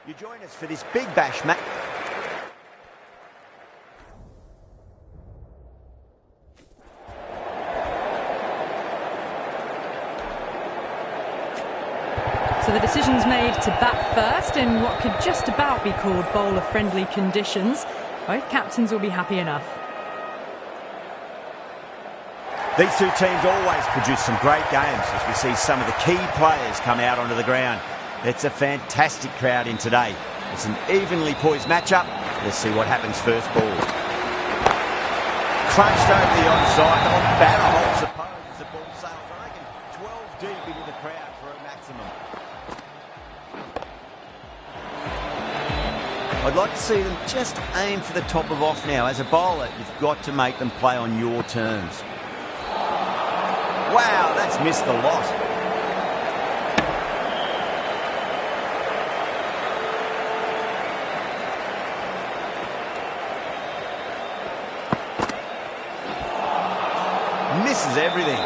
You join us for this big bash match. So the decision's made to bat first in what could just about be called bowler-friendly conditions. Both captains will be happy enough. These two teams always produce some great games as we see some of the key players come out onto the ground. It's a fantastic crowd in today. It's an evenly poised matchup. Let's see what happens first ball. Crunched over the onside. The batter holds the pose as the ball sails. I reckon 12 deep into the crowd for a maximum. I'd like to see them just aim for the top of off now. As a bowler, you've got to make them play on your terms. Wow, that's missed the lot. Misses everything.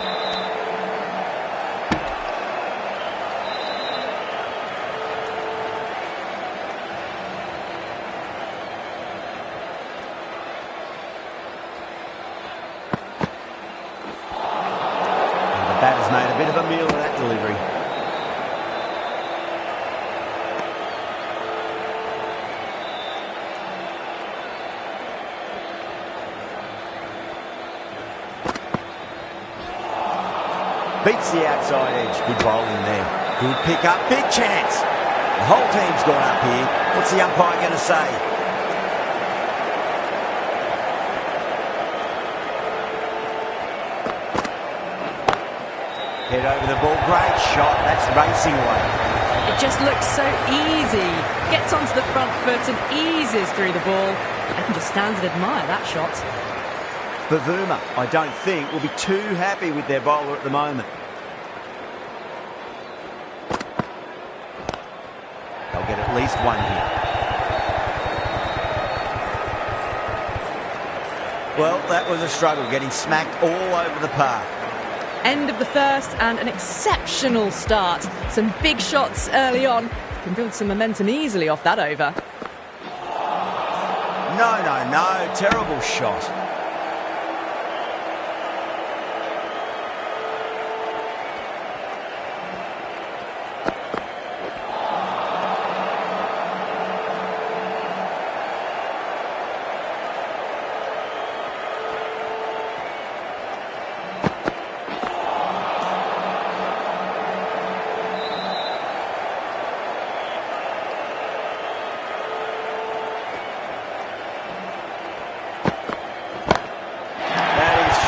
Batter's made a bit of a meal of that delivery. Beats the outside edge. Good bowling there. Good pick up. Big chance. The whole team's gone up here. What's the umpire going to say? Head over the ball, great shot, that's racing away. It just looks so easy. Gets onto the front foot and eases through the ball. I can just stand and admire that shot. Bavuma, I don't think, will be too happy with their bowler at the moment. They'll get at least one here. Well, that was a struggle, getting smacked all over the park. End of the first and an exceptional start. Some big shots early on. Can build some momentum easily off that over. No. Terrible shot.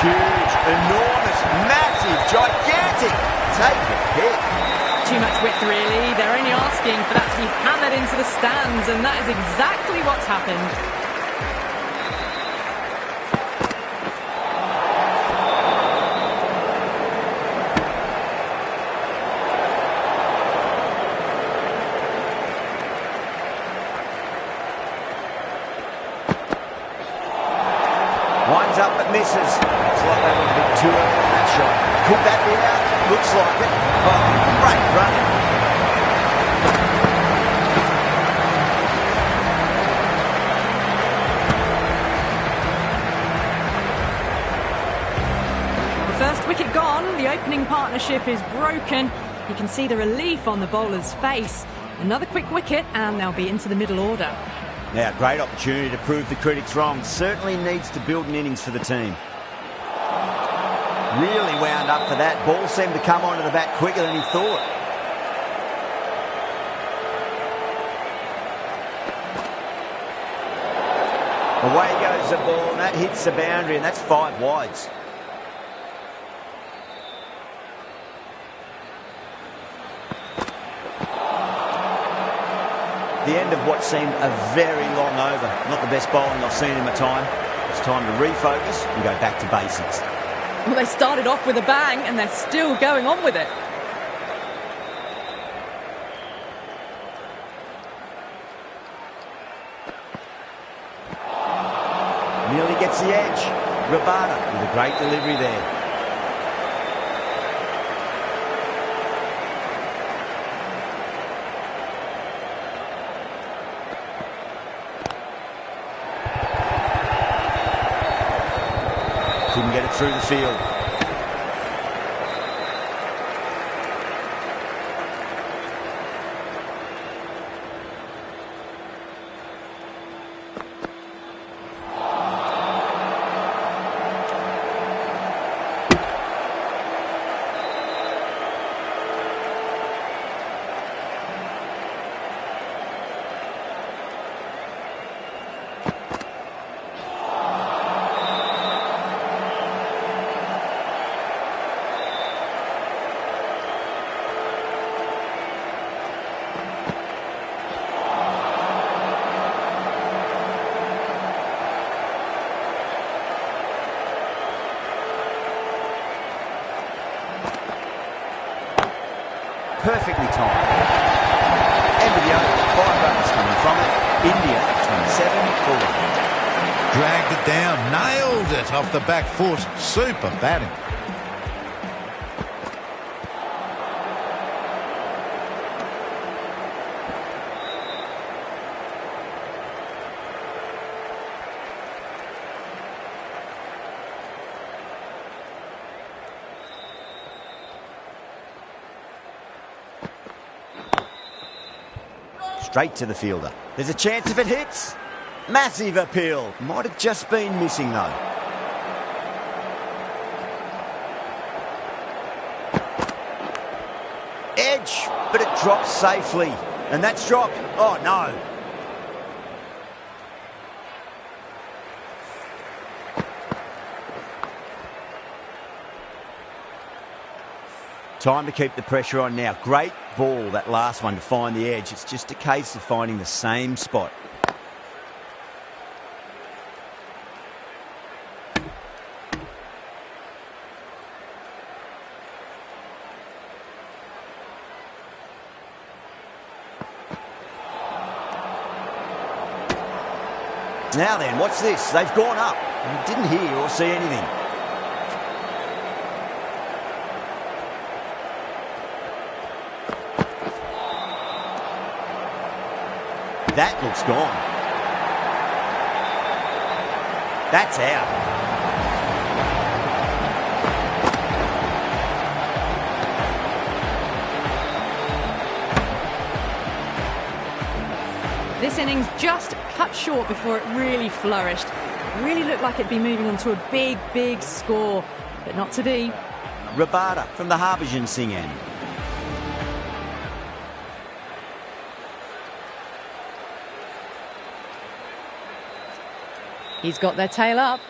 Huge, enormous, massive, gigantic. Take the pick. Too much width, really. They're only asking for that to be hammered into the stands, and that is exactly what's happened. Winds up but misses. Looks like they were a bit too early on that shot. Could that be out? Looks like it. Oh, great running. The first wicket gone. The opening partnership is broken. You can see the relief on the bowler's face. Another quick wicket and they'll be into the middle order. Now, great opportunity to prove the critics wrong. Certainly needs to build an innings for the team. Really wound up for that. Ball seemed to come onto the bat quicker than he thought. Away goes the ball, and that hits the boundary, and that's 5 wides. The end of what seemed a very long over. Not the best bowling I've seen in my time. It's time to refocus and go back to basics. Well, they started off with a bang and they're still going on with it. Nearly gets the edge. Rabada with a great delivery there. get it through the field. Perfectly timed. End of the over. 5 runs coming from it. India 27-4. Dragged it down, nailed it off the back foot. Super batting. Straight to the fielder. There's a chance if it hits. Massive appeal. Might have just been missing though. Edge, but it drops safely. And that's dropped. Oh no. Time to keep the pressure on now. Great ball, that last one, to find the edge. It's just a case of finding the same spot. Now then, what's this? They've gone up. I didn't hear or see anything. That looks gone. That's out. This innings just cut short before it really flourished. It really looked like it'd be moving on to a big, big score, but not to be. Rabada from the Harbhajan Singh end. He's got their tail up.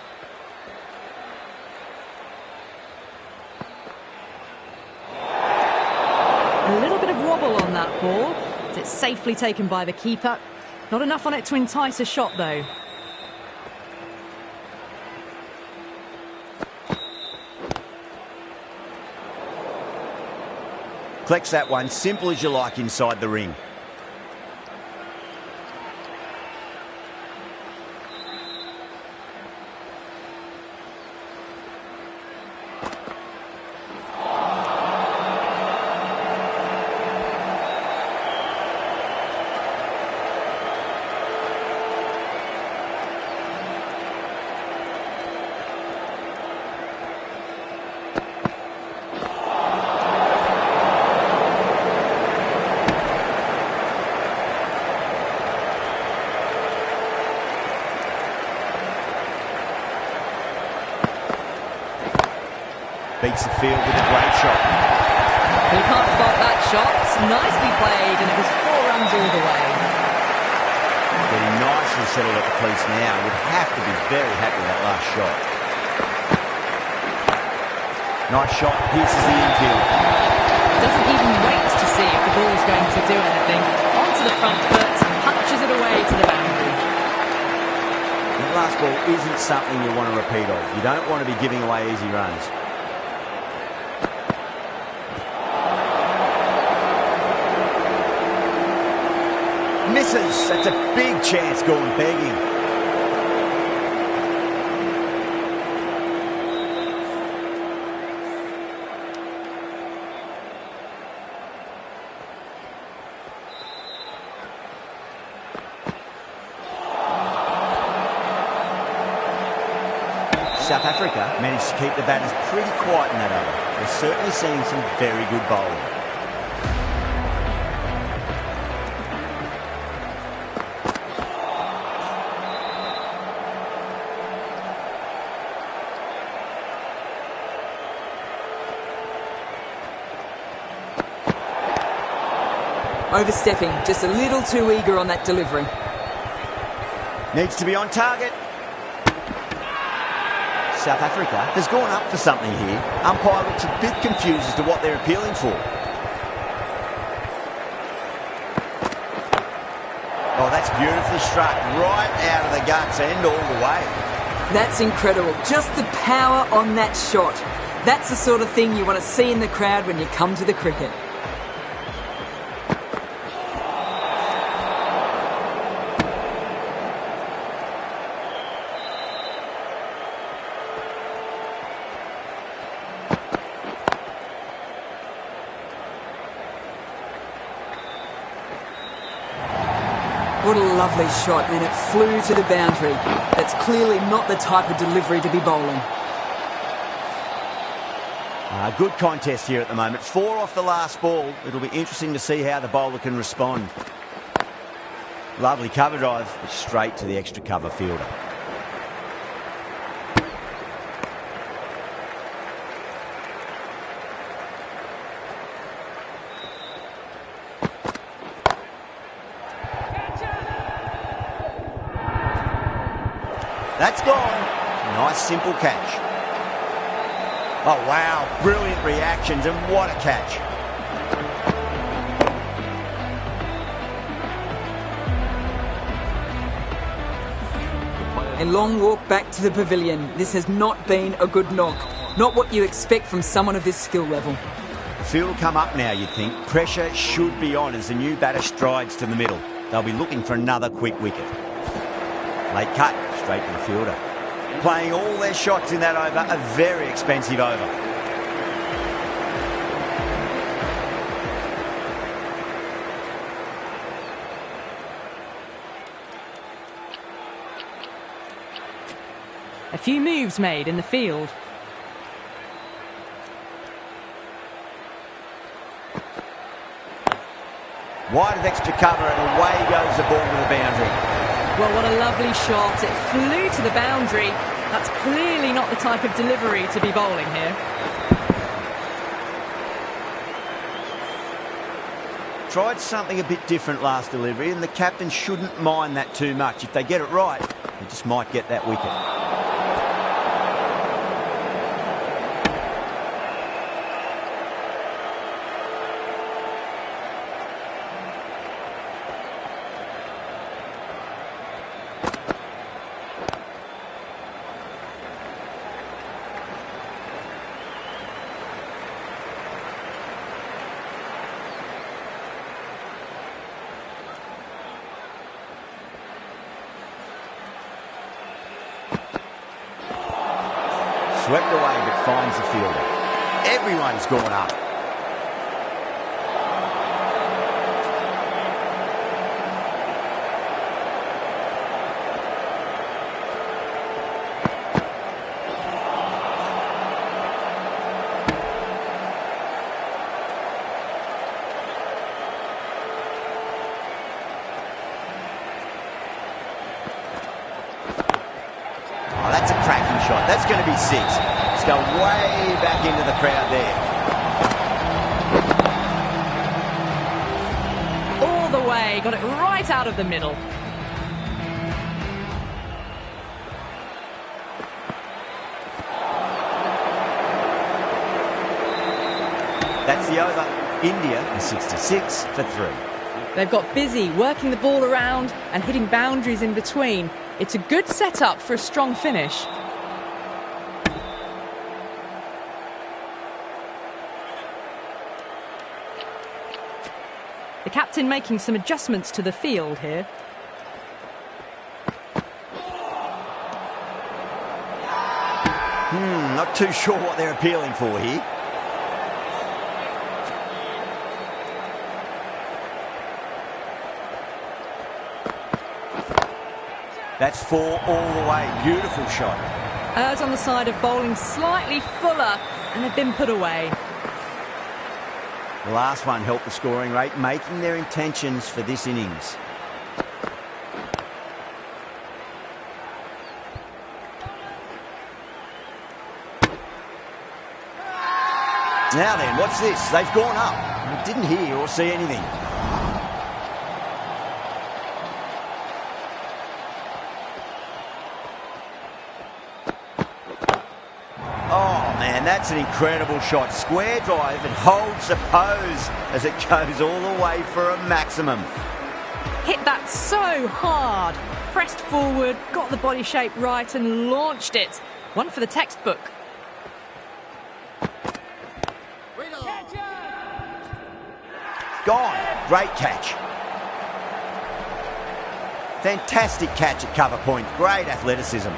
A little bit of wobble on that ball. It's safely taken by the keeper. Not enough on it to entice a shot, though. Collects that one, simple as you like, inside the ring. Beats the field with a great shot. He can't fault that shot. It's nicely played, and it was 4 runs all the way. Getting nicely settled at the crease now. Would have to be very happy with that last shot. Nice shot, pierces the infield. Doesn't even wait to see if the ball's going to do anything. Onto the front foot, punches it away to the boundary. That last ball isn't something you want to repeat of. You don't want to be giving away easy runs. Misses. That's a big chance going begging. South Africa managed to keep the batters pretty quiet in that over. They're certainly seeing some very good bowling. Overstepping, just a little too eager on that delivery. Needs to be on target. South Africa has gone up for something here. Umpire looks a bit confused as to what they're appealing for. Oh, that's beautifully struck right out of the guts and all the way. That's incredible. Just the power on that shot. That's the sort of thing you want to see in the crowd when you come to the cricket. What a lovely shot, and it flew to the boundary. That's clearly not the type of delivery to be bowling. Good contest here at the moment. 4 off the last ball. It'll be interesting to see how the bowler can respond. Lovely cover drive, straight to the extra cover fielder. That's gone. Nice simple catch. Oh wow, brilliant reactions and what a catch. A long walk back to the pavilion. This has not been a good knock. Not what you expect from someone of this skill level. The field will come up now, you'd think. Pressure should be on as the new batter strides to the middle. They'll be looking for another quick wicket. Late cut, straight to the fielder. Playing all their shots in that over, a very expensive over. A few moves made in the field. Wide of extra cover and away goes the ball to the boundary. Well, what a lovely shot. It flew to the boundary. That's clearly not the type of delivery to be bowling here. Tried something a bit different last delivery, and the captain shouldn't mind that too much. If they get it right, they just might get that wicket. Swept away but finds the fielder. Everyone's gone up. Oh, that's a cracking shot. That's going to be 6. Let's go way back into the crowd there. All the way, got it right out of the middle. That's the over. India are 66 for 3. They've got busy working the ball around and hitting boundaries in between. It's a good setup for a strong finish. The captain making some adjustments to the field here. Not too sure what they're appealing for here. That's 4 all the way. Beautiful shot. Errs on the side of bowling slightly fuller, and they've been put away. The last one helped the scoring rate, making their intentions for this innings. Now then, what's this? They've gone up. I didn't hear or see anything. Oh, man, that's an incredible shot. Square drive and holds the pose as it goes all the way for a maximum. Hit that so hard. Pressed forward, got the body shape right and launched it. One for the textbook. Gone. Great catch. Fantastic catch at cover point. Great athleticism.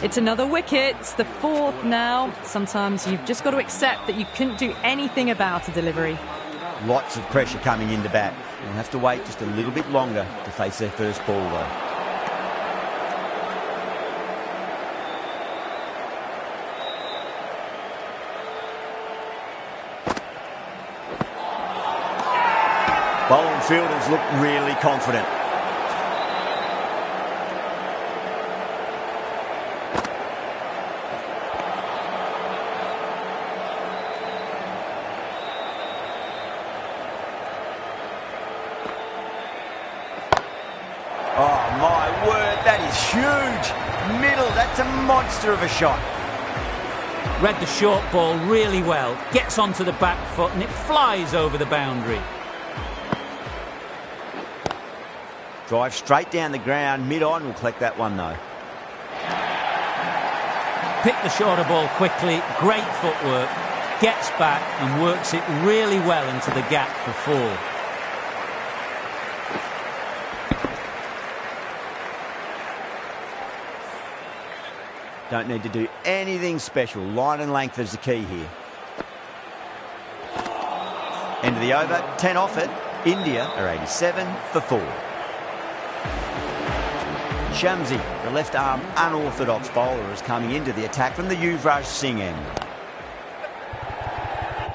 It's another wicket. It's the fourth now. Sometimes you've just got to accept that you couldn't do anything about a delivery. Lots of pressure coming into bat. They'll have to wait just a little bit longer to face their first ball, though. Bowling fielders look really confident. Oh my word, that is huge. Middle, that's a monster of a shot. Read the short ball really well, gets onto the back foot and it flies over the boundary. Drive straight down the ground, mid-on, will collect that one though. Pick the shorter ball quickly, great footwork, gets back and works it really well into the gap for four. Don't need to do anything special. Line and length is the key here. End of the over, 10 off it. India are 87 for 4. Shamsi, the left-arm unorthodox bowler, is coming into the attack from the Yuvraj Singh end.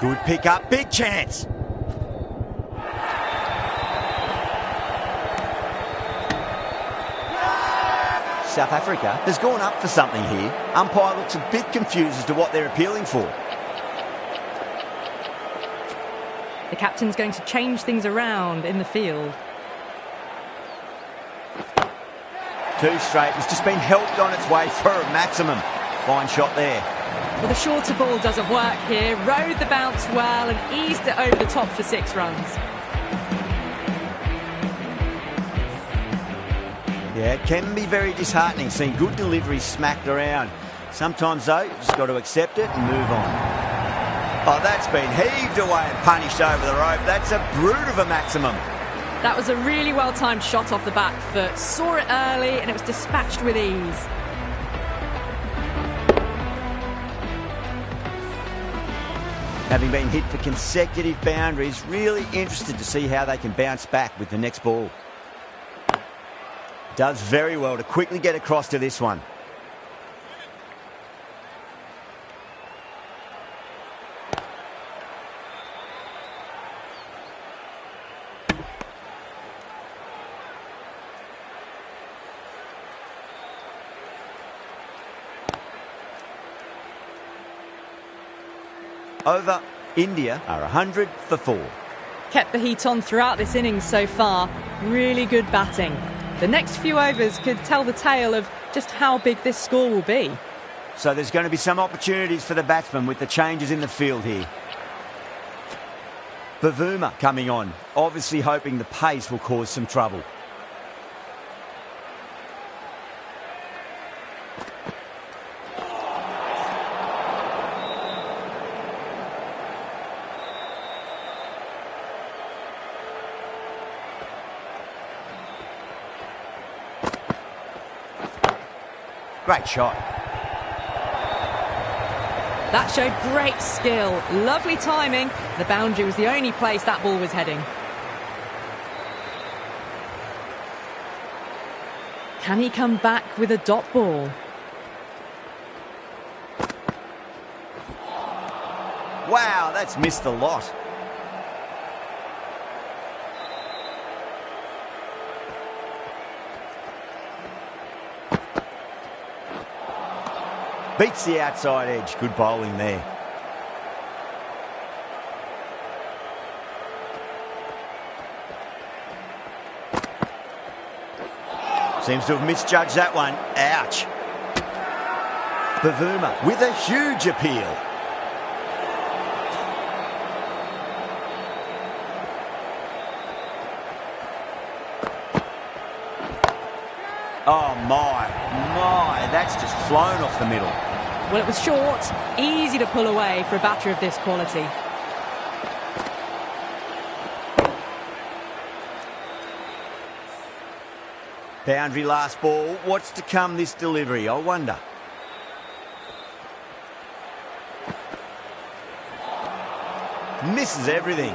Good pick up, big chance. South Africa has gone up for something here. Umpire looks a bit confused as to what they're appealing for. The captain's going to change things around in the field. Two straight. It's just been helped on its way for a maximum. Fine shot there. Well, the shorter ball doesn't work here. Rode the bounce well and eased it over the top for 6 runs. Yeah, it can be very disheartening seeing good delivery smacked around. Sometimes, though, you've just got to accept it and move on. Oh, that's been heaved away and punished over the rope. That's a brute of a maximum. That was a really well-timed shot off the back foot. Saw it early and it was dispatched with ease. Having been hit for consecutive boundaries, really interested to see how they can bounce back with the next ball. Does very well to quickly get across to this one. Over, India are 100 for 4. Kept the heat on throughout this innings so far. Really good batting. The next few overs could tell the tale of just how big this score will be. So there's going to be some opportunities for the batsmen with the changes in the field here. Bavuma coming on, obviously hoping the pace will cause some trouble. Great shot. That showed great skill. Lovely timing. The boundary was the only place that ball was heading. Can he come back with a dot ball? Wow, that's missed a lot. Beats the outside edge. Good bowling there. Seems to have misjudged that one. Ouch. Bavuma with a huge appeal. Oh my, that's just flown off the middle. Well, it was short, easy to pull away for a batter of this quality. Boundary last ball. What's to come this delivery, I wonder. Misses everything.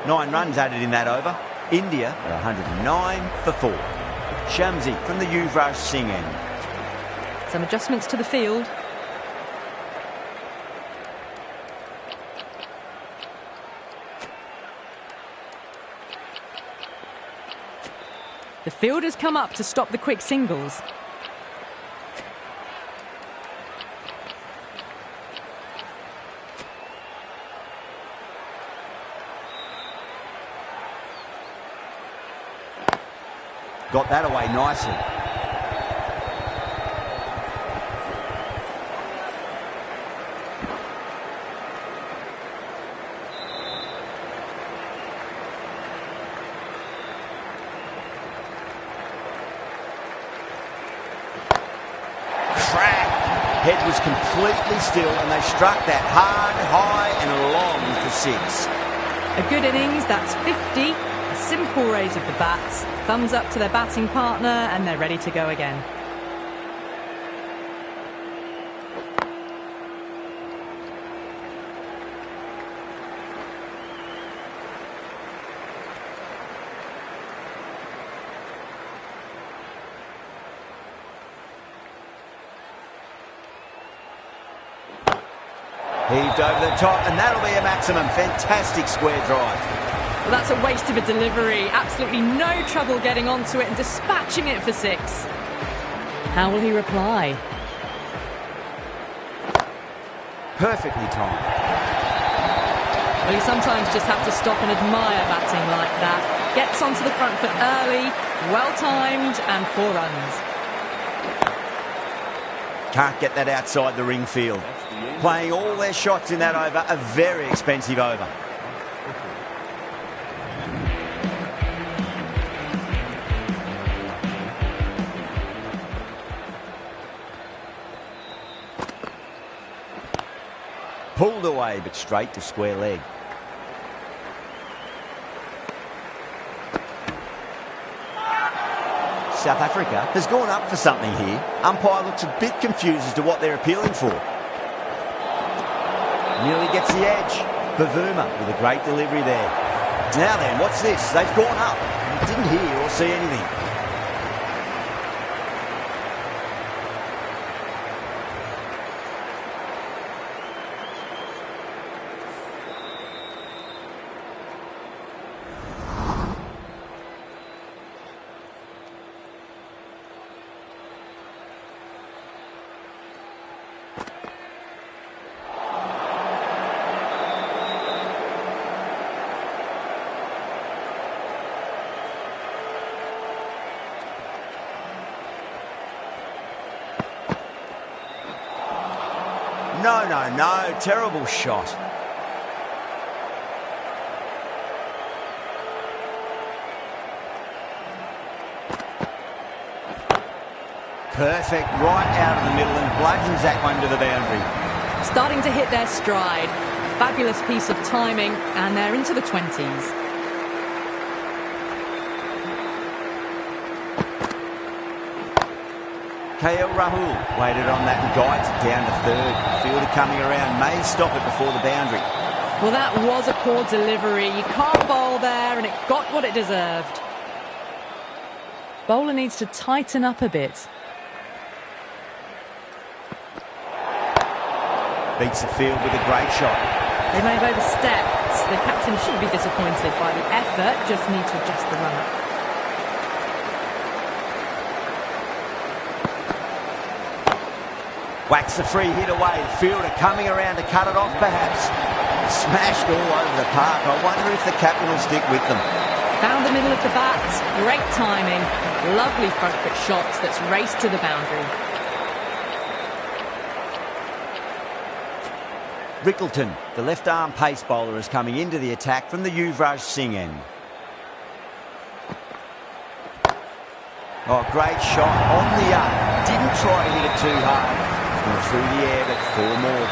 9 runs added in that over. India are 109 for 4. Shamsi from the Yuvraj Singh end. Some adjustments to the field. The fielders come up to stop the quick singles. Got that away nicely. Crack! Head was completely still and they struck that hard, high and long for 6. A good innings, that's 50. A simple raise of the bats. Thumbs up to their batting partner and they're ready to go again. Heaved over the top and that'll be a maximum. Fantastic square drive. Well, that's a waste of a delivery. Absolutely no trouble getting onto it and dispatching it for 6. How will he reply? Perfectly timed. Well, you sometimes just have to stop and admire batting like that. Gets onto the front foot early, well-timed and 4 runs. Can't get that outside the ring field. Playing all their shots in that over, a very expensive over. Pulled away, but straight to square leg. South Africa has gone up for something here. Umpire looks a bit confused as to what they're appealing for. Nearly gets the edge. Bavuma with a great delivery there. Now then, what's this? They've gone up. Didn't hear or see anything. No. Terrible shot. Perfect, right out of the middle and bludgeons that one to the boundary. Starting to hit their stride. Fabulous piece of timing and they're into the 20s. KL Rahul waited on that and guides it down to 3rd. Fielder coming around may stop it before the boundary. Well, that was a poor delivery. You can't bowl there and it got what it deserved. Bowler needs to tighten up a bit. Beats the field with a great shot. They may have overstepped. The captain shouldn't be disappointed by the effort, just need to adjust the run-up. Whacks the free hit away. The fielder coming around to cut it off perhaps. Smashed all over the park. I wonder if the captain will stick with them. Found the middle of the bat. Great timing. Lovely front foot shots that's raced to the boundary. Rickleton, the left-arm pace bowler, is coming into the attack from the Yuvraj Singh end. Oh, great shot on the arm. Didn't try to hit it too hard. It's through the air, but 4 more.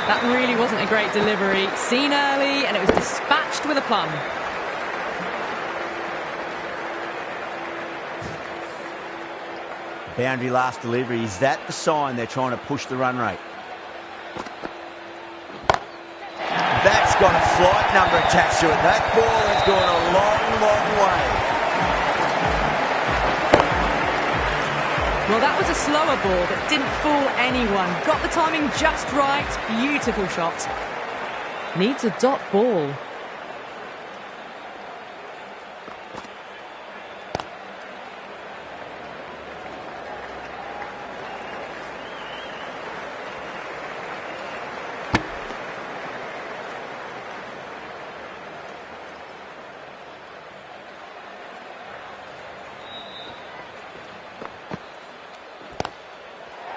That really wasn't a great delivery. Seen early, and it was dispatched with a plum. Boundary last delivery. Is that the sign they're trying to push the run rate? That's got a flight number attached to it. That ball has gone a long, long way. Well, that was a slower ball that didn't fool anyone. Got the timing just right. Beautiful shot. Needs a dot ball.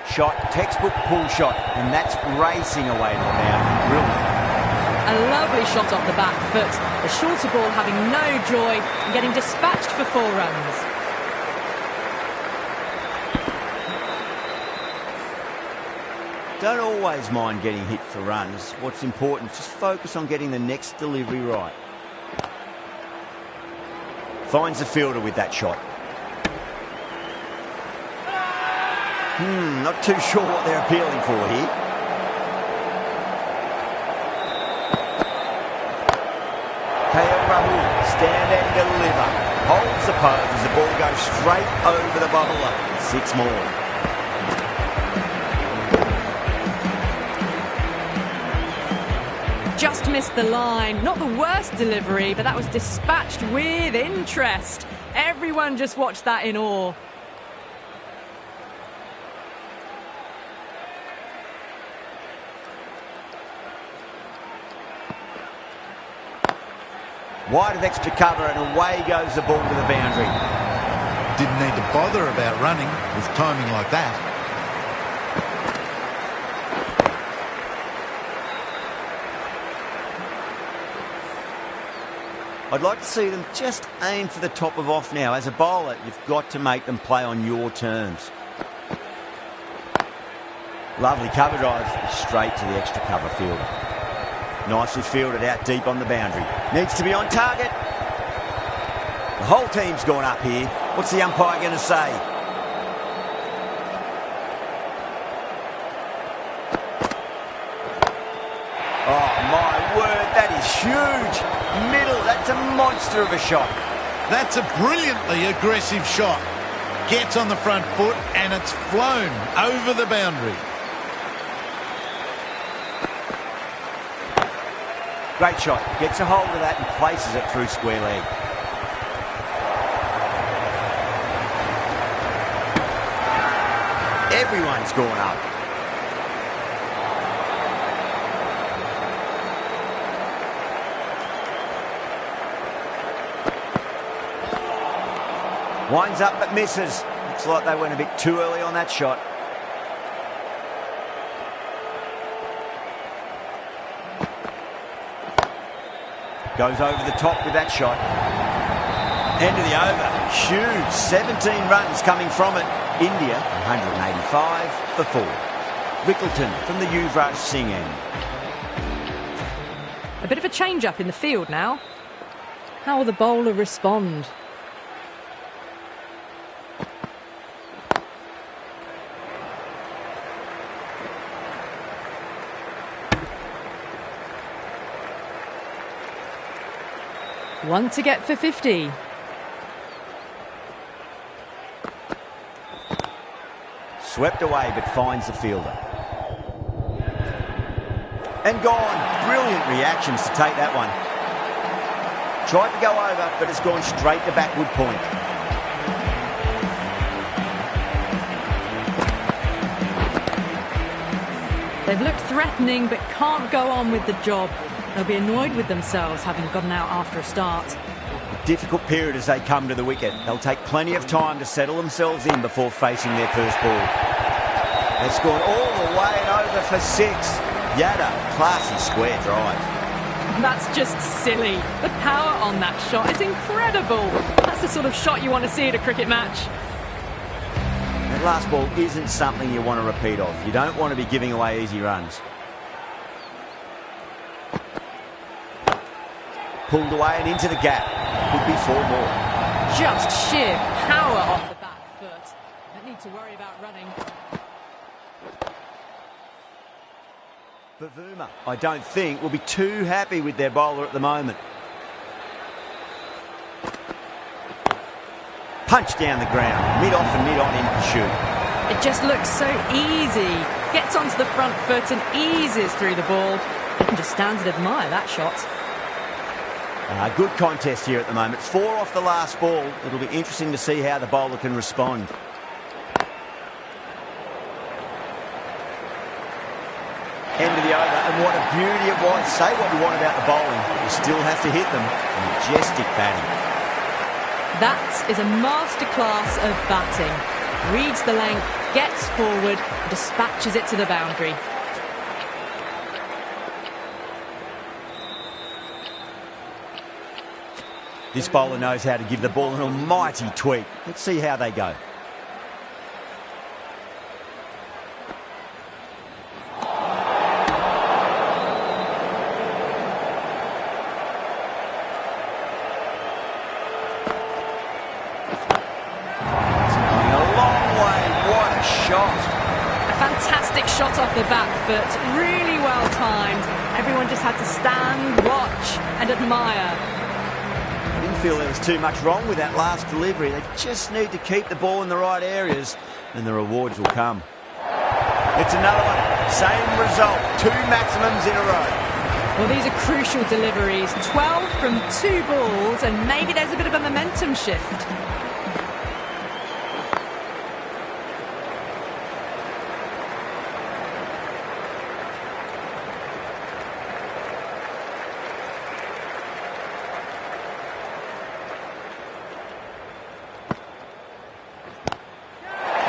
Shot, textbook pull shot, and that's racing away to the boundary. Brilliant. A lovely shot off the back foot. The shorter ball having no joy and getting dispatched for 4 runs. Don't always mind getting hit for runs. What's important is just focus on getting the next delivery right. Finds the fielder with that shot. Not too sure what they're appealing for here. KL Rahul, stand and deliver. Holds the pose as the ball goes straight over the bowler. 6 more. Just missed the line. Not the worst delivery, but that was dispatched with interest. Everyone just watched that in awe. Wide of extra cover and away goes the ball to the boundary. Didn't need to bother about running with timing like that. I'd like to see them just aim for the top of off now. As a bowler, you've got to make them play on your terms. Lovely cover drive straight to the extra cover fielder. Nicely fielded out deep on the boundary. Needs to be on target. The whole team's gone up here. What's the umpire going to say? Oh, my word, that is huge. Middle, that's a monster of a shot. That's a brilliantly aggressive shot. Gets on the front foot and it's flown over the boundary. Great shot. Gets a hold of that and places it through square leg. Everyone's gone up. Winds up but misses. Looks like they went a bit too early on that shot. Goes over the top with that shot. End of the over. Huge. 17 runs coming from it. India, 185 for 4. Rickleton from the Yuvraj Singh end. A bit of a change-up in the field now. How will the bowler respond? One to get for 50. Swept away, but finds the fielder. And gone. Brilliant reactions to take that one. Tried to go over, but it's gone straight to backward point. They've looked threatening, but can't go on with the job. They'll be annoyed with themselves, having gotten out after a start. A difficult period as they come to the wicket. They'll take plenty of time to settle themselves in before facing their first ball. They've gone all the way and over for 6. Yada, classy square drive. That's just silly. The power on that shot is incredible. That's the sort of shot you want to see at a cricket match. That last ball isn't something you want to repeat of. You don't want to be giving away easy runs. Pulled away and into the gap. Could be 4 more. Just sheer power off the back foot. Don't need to worry about running. Bavuma, I don't think, will be too happy with their bowler at the moment. Punch down the ground, mid-off and mid-on in pursuit. It just looks so easy. Gets onto the front foot and eases through the ball. You can just stand and admire that shot. Good contest here at the moment. 4 off the last ball. It'll be interesting to see how the bowler can respond. End of the over, and what a beauty it was. Say what you want about the bowling, but you still have to hit them. Majestic batting. That is a masterclass of batting. Reads the length, gets forward, dispatches it to the boundary. This bowler knows how to give the ball an almighty tweak. Let's see how they go. Shot off the back foot, really well timed. Everyone just had to stand, watch and admire. I didn't feel there was too much wrong with that last delivery. They just need to keep the ball in the right areas and the rewards will come. It's another one. Same result. 2 maximums in a row. Well, these are crucial deliveries. 12 from 2 balls and maybe there's a bit of a momentum shift.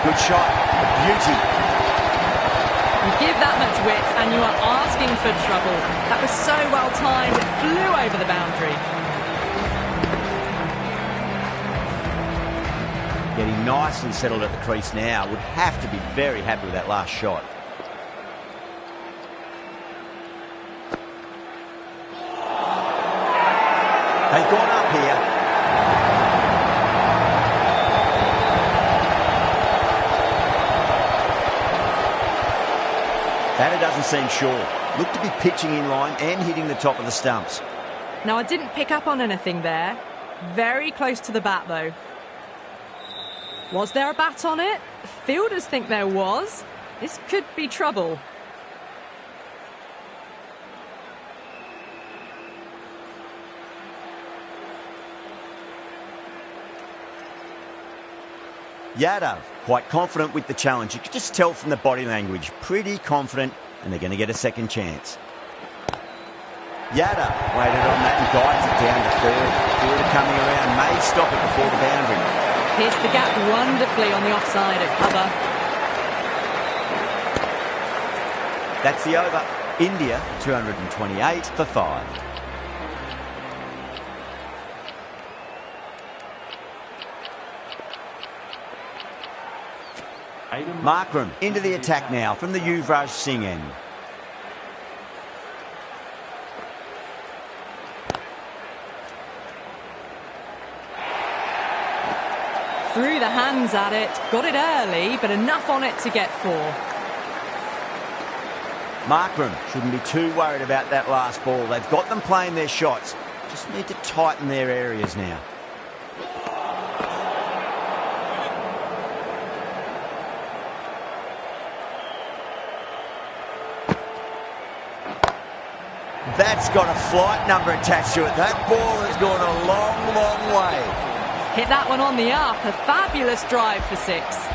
Good shot, beauty. You give that much width and you are asking for trouble. That was so well timed, it flew over the boundary. Getting nice and settled at the crease now. Would have to be very happy with that last shot. They've gone up here. That doesn't seem sure. Looked to be pitching in line and hitting the top of the stumps. Now, I didn't pick up on anything there. Very close to the bat, though. Was there a bat on it? Fielders think there was. This could be trouble. Yadav, quite confident with the challenge. You could just tell from the body language. Pretty confident, and they're going to get a second chance. Yadav waited on that and guides it down to third. Fielder coming around, may stop it before the boundary. Hits the gap wonderfully on the offside at cover. That's the over. India, 228 for 5. Markram into the attack now from the Yuvraj Singh end. Threw the hands at it, got it early, but enough on it to get 4. Markram shouldn't be too worried about that last ball. They've got them playing their shots. Just need to tighten their areas now. That's got a flight number attached to it. That ball has gone a long, long way. Hit that one on the up. A fabulous drive for 6.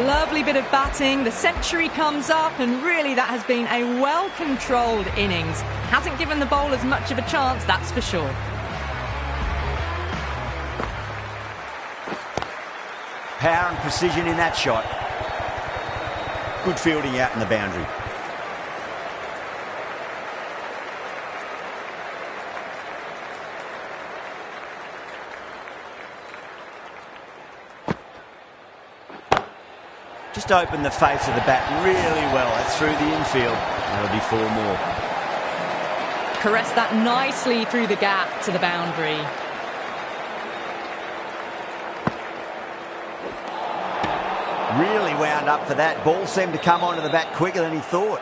Lovely bit of batting. The century comes up, and really that has been a well-controlled innings. Hasn't given the bowlers much of a chance, that's for sure. Power and precision in that shot. Good fielding out in the boundary. Just opened the face of the bat really well. That's through the infield. That'll be 4 more. Caressed that nicely through the gap to the boundary. Really wound up for that. Ball seemed to come onto the bat quicker than he thought.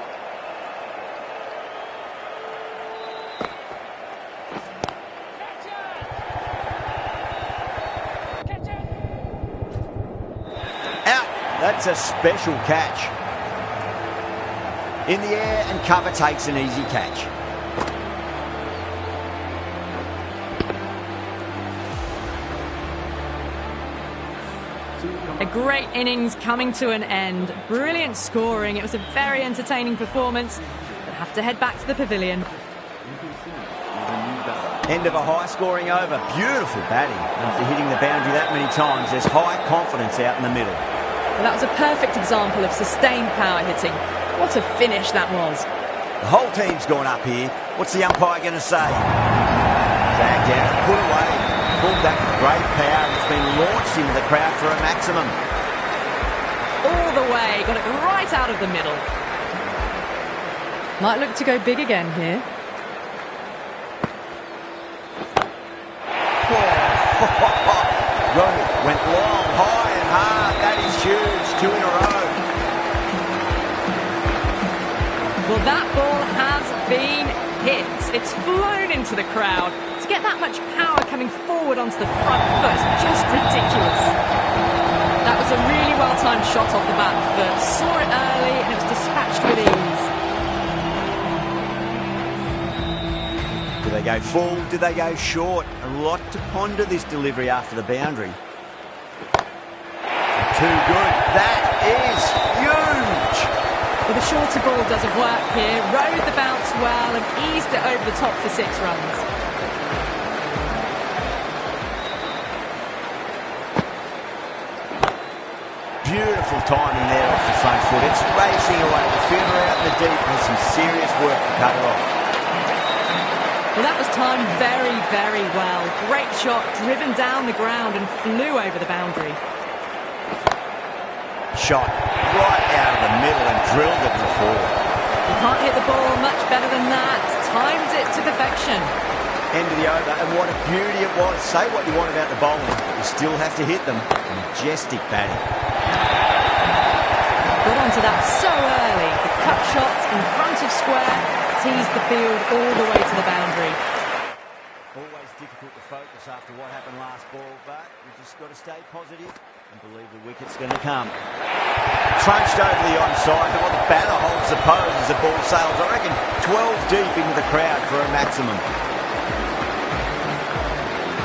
Out. That's a special catch. In the air and cover takes an easy catch. A great innings coming to an end. Brilliant scoring. It was a very entertaining performance. We'll have to head back to the pavilion. End of a high-scoring over. Beautiful batting. After hitting the boundary that many times, there's high confidence out in the middle. Well, that was a perfect example of sustained power hitting. What a finish that was. The whole team's gone up here. What's the umpire going to say? Dragged out, put away, pulled back with great power, and it's been launched into the crowd for a maximum. All the way, got it right out of the middle. Might look to go big again here. Went long, high and hard. That is huge. 2 in a row. Well, that ball has been hit. It's flown into the crowd. To get that much power coming forward onto the front foot is just ridiculous. That was a really well-timed shot off the back foot. Saw it early and it was dispatched with ease. Do they go full? Do they go short? A lot to ponder this delivery after the boundary. Too good. That is huge. Well, the shorter ball doesn't work here. Rode the bounce well and eased it over the top for 6 runs. Beautiful timing there off the front foot. It's racing away. The fielder out in the deep has some serious work to cut it off. Well, that was timed very, very well. Great shot, driven down the ground and flew over the boundary. Shot right out of the middle and drilled it for 4. You can't hit the ball much better than that. Timed it to perfection. End of the over, and what a beauty it was. Say what you want about the bowling, you still have to hit them. Majestic batting. Got onto that so early. The cut shot in front of square teased the field all the way to the boundary. Always difficult to focus after what happened last ball, but we just got to stay positive and believe the wicket's going to come. Crunched over the onside, but the batter holds the pose as the ball sails, I reckon, 12 deep into the crowd for a maximum.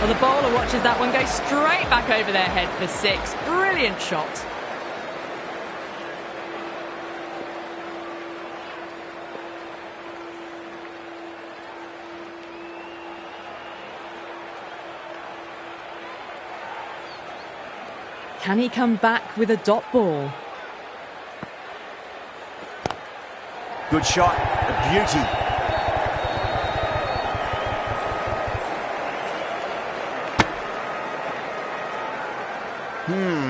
Well, the bowler watches that one go straight back over their head for 6. Brilliant shot. Can he come back with a dot ball? Good shot, a beauty.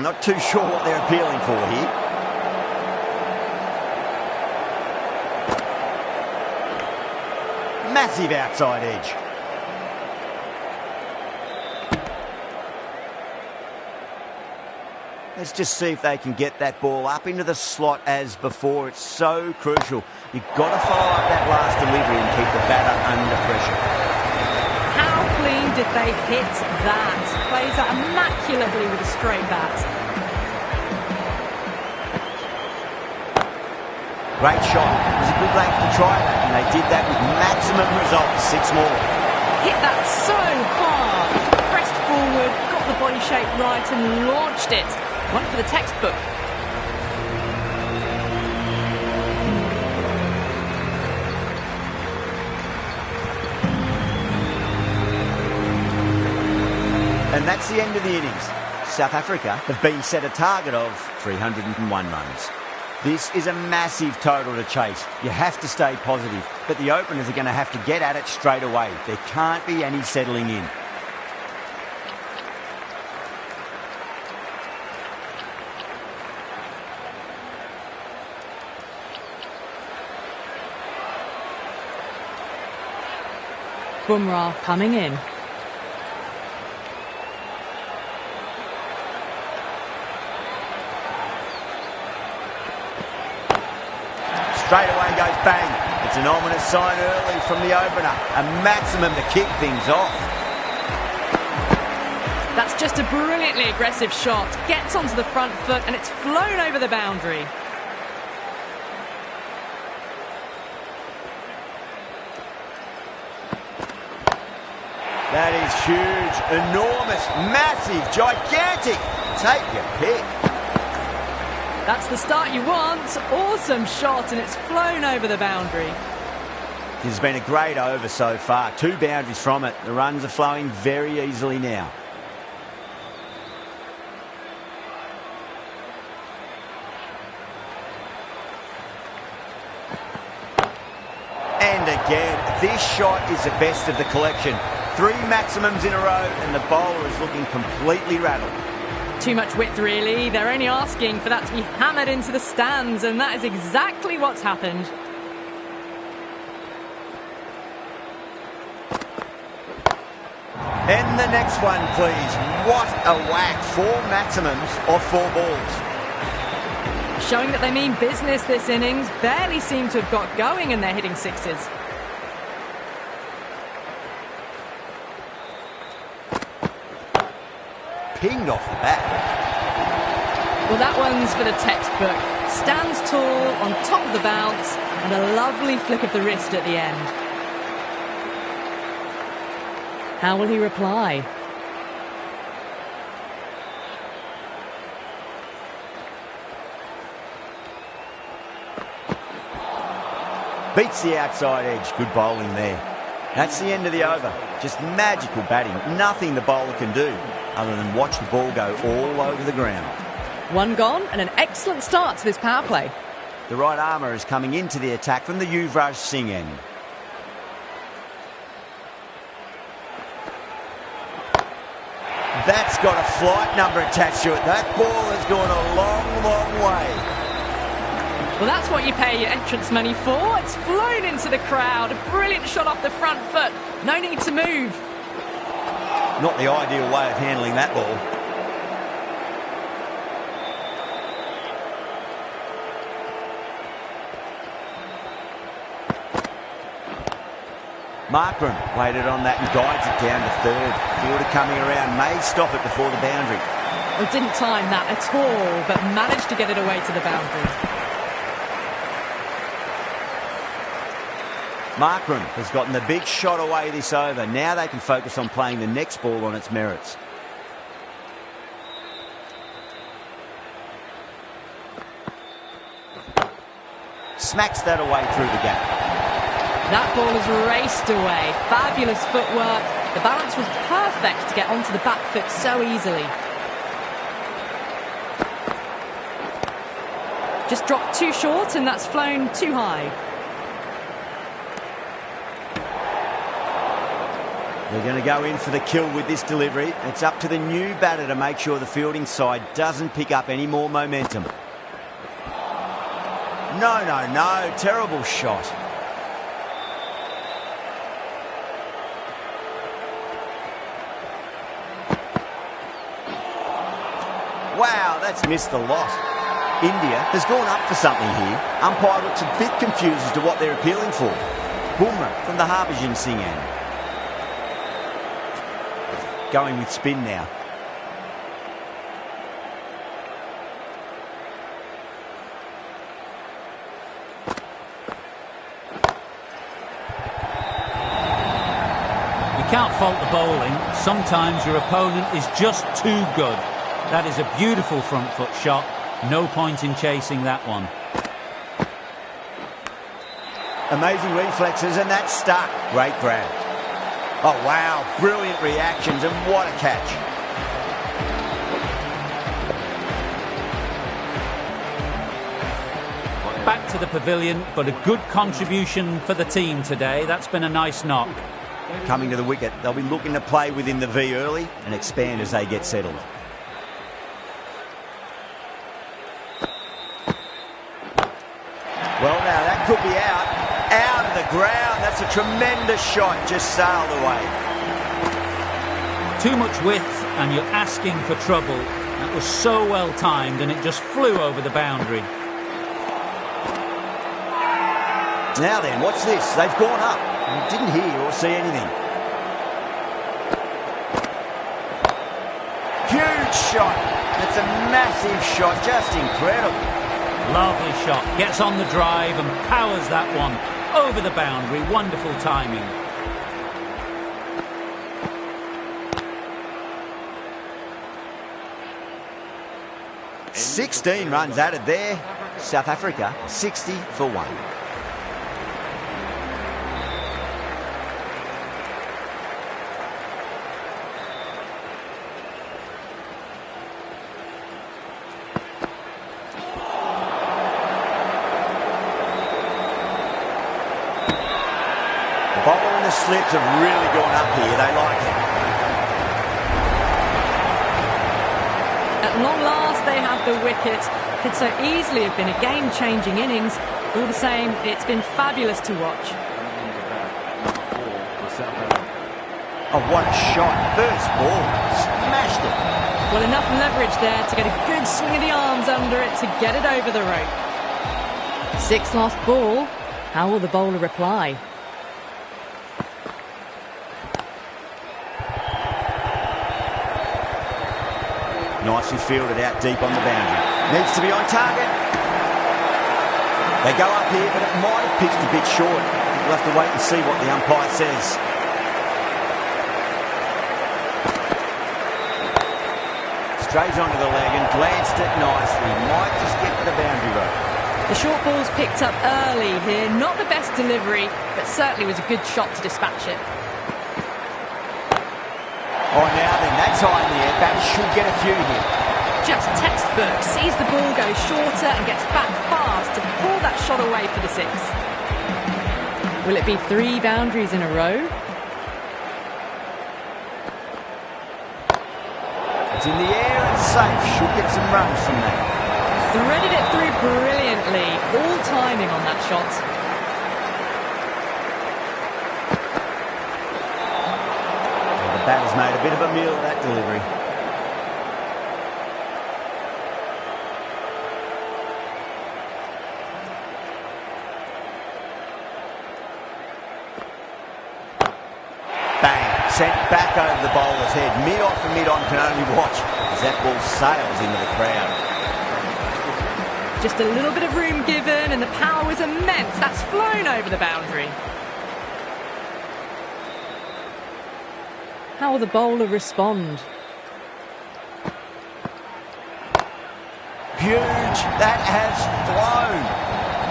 Not too sure what they're appealing for here. Massive outside edge. Let's just see if they can get that ball up into the slot as before. It's so crucial. You've got to follow up that last delivery and keep the batter under pressure. How clean did they hit that? Plays that immaculately with a straight bat. Great shot. It was a good length to try that, and they did that with maximum results. 6 more. Hit that so hard. Pressed forward, got the body shape right and launched it. One for the textbook. And that's the end of the innings. South Africa have been set a target of 301 runs. This is a massive total to chase. You have to stay positive, but the openers are going to have to get at it straight away. There can't be any settling in. Bumrah coming in. Straight away goes bang. It's an ominous sign early from the opener. A maximum to kick things off. That's just a brilliantly aggressive shot. Gets onto the front foot and it's flown over the boundary. That is huge, enormous, massive, gigantic. Take your pick. That's the start you want. Awesome shot and it's flown over the boundary. This has been a great over so far. 2 boundaries from it. The runs are flowing very easily now. And again, this shot is the best of the collection. 3 maximums in a row and the bowler is looking completely rattled. Too much width, really. They're only asking for that to be hammered into the stands, and that is exactly what's happened. And the next one, please. What a whack. 4 maximums off 4 balls. Showing that they mean business this innings. Barely seem to have got going and they're hitting 6s. Pinged off the bat. Well, that one's for the textbook. Stands tall, on top of the bounce, and a lovely flick of the wrist at the end. How will he reply? Beats the outside edge. Good bowling there. That's the end of the over. Just magical batting. Nothing the bowler can do other than watch the ball go all over the ground. 1 gone and an excellent start to this power play. The right armour is coming into the attack from the Yuvraj Singh end. That's got a flight number attached to it. That ball has gone a long, long way. Well, that's what you pay your entrance money for. It's flown into the crowd. A brilliant shot off the front foot. No need to move. Not the ideal way of handling that ball. Markram waited on that and guides it down to 3rd. Fielder coming around may stop it before the boundary. Well, didn't time that at all, but managed to get it away to the boundary. Markram has gotten the big shot away this over. Now they can focus on playing the next ball on its merits. Smacks that away through the gap. That ball has raced away. Fabulous footwork. The balance was perfect to get onto the back foot so easily. Just dropped too short and that's flown too high. They're going to go in for the kill with this delivery. It's up to the new batter to make sure the fielding side doesn't pick up any more momentum. No, no, no. Terrible shot. Wow, that's missed the lot. India has gone up for something here. Umpire looks a bit confused as to what they're appealing for. Bumrah from the Harbhajan Singh end. Going with spin now. can't fault the bowling. Sometimes your opponent is just too good. That is a beautiful front foot shot. No point in chasing that one. Amazing reflexes, and that's stuck. Great grab. Oh, wow. Brilliant reactions, and what a catch. Back to the pavilion, but a good contribution for the team today. That's been a nice knock. Coming to the wicket, they'll be looking to play within the V early and expand as they get settled. Well, now that could be out of the ground. That's a tremendous shot, just sailed away. Too much width and you're asking for trouble. That was so well timed and it just flew over the boundary. Now then, what's this? They've gone up. I didn't hear or see anything. Huge shot. That's a massive shot, just incredible. Lovely shot. Gets on the drive and powers that one over the boundary. Wonderful timing. "16 runs added there. South Africa 60 for 1. The bowler and the slips have really gone up here. They like it. At long last, they have the wicket. Could so easily have been a game-changing innings. All the same, it's been fabulous to watch. Oh, what a shot. First ball. Smashed it. Well, enough leverage there to get a good swing of the arms under it to get it over the rope. 6th last ball. How will the bowler reply? Nicely fielded out deep on the boundary. Needs to be on target. They go up here, but it might have pitched a bit short. We'll have to wait and see what the umpire says. Strays onto the leg and glanced it nicely. Might just get to the boundary rope. The short ball's picked up early here. Not the best delivery, but certainly was a good shot to dispatch it. Oh, now then, that's high in the air. Batters should get a few here. Just textbook. Sees the ball go shorter and gets back fast to pull that shot away for the 6. Will it be 3 boundaries in a row? It's in the air and safe. Should get some runs from that. Threaded it through brilliantly. All timing on that shot. The batter's made a bit of a meal of that delivery. Bang! Sent back over the bowler's head. Mid-off and mid-on can only watch as that ball sails into the crowd. Just a little bit of room given and the power was immense. That's flown over the boundary. How will the bowler respond? Huge. That has flown.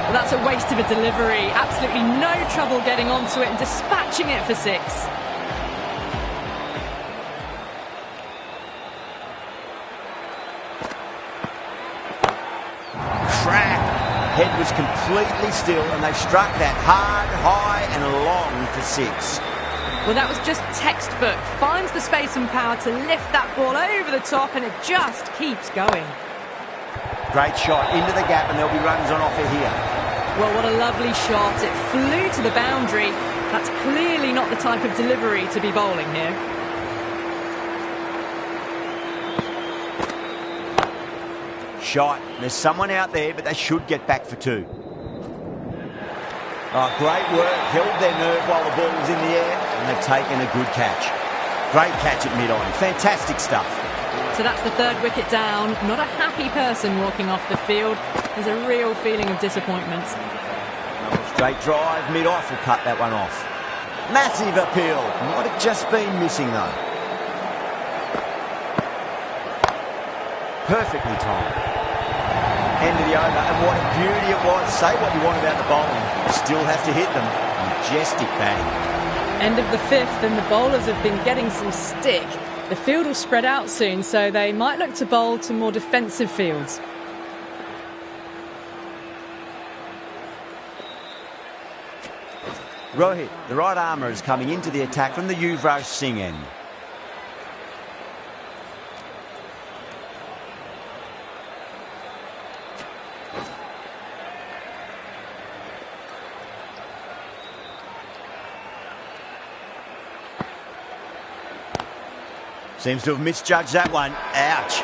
Well, that's a waste of a delivery. Absolutely no trouble getting onto it and dispatching it for 6. Crack. Head was completely still and they struck that hard, high and long for 6. Well, that was just textbook. Finds the space and power to lift that ball over the top and it just keeps going. Great shot into the gap and there'll be runs on offer here. Well, what a lovely shot. It flew to the boundary. That's clearly not the type of delivery to be bowling here. Shot. There's someone out there, but they should get back for 2. Oh, great work. Held their nerve while the ball was in the air, and they've taken a good catch. Great catch at mid-on. Fantastic stuff. So that's the 3rd wicket down. Not a happy person walking off the field. There's a real feeling of disappointment. Straight drive, mid-off will cut that one off. Massive appeal. Might have just been missing, though. Perfectly timed. End of the over, and what a beauty it was. Say what you want about the bowling, you still have to hit them. Majestic batting. End of the fifth, and the bowlers have been getting some stick. The field will spread out soon, so they might look to bowl to more defensive fields. Rohit, the right armour, is coming into the attack from the Yuvraj Singh end. Seems to have misjudged that one. Ouch.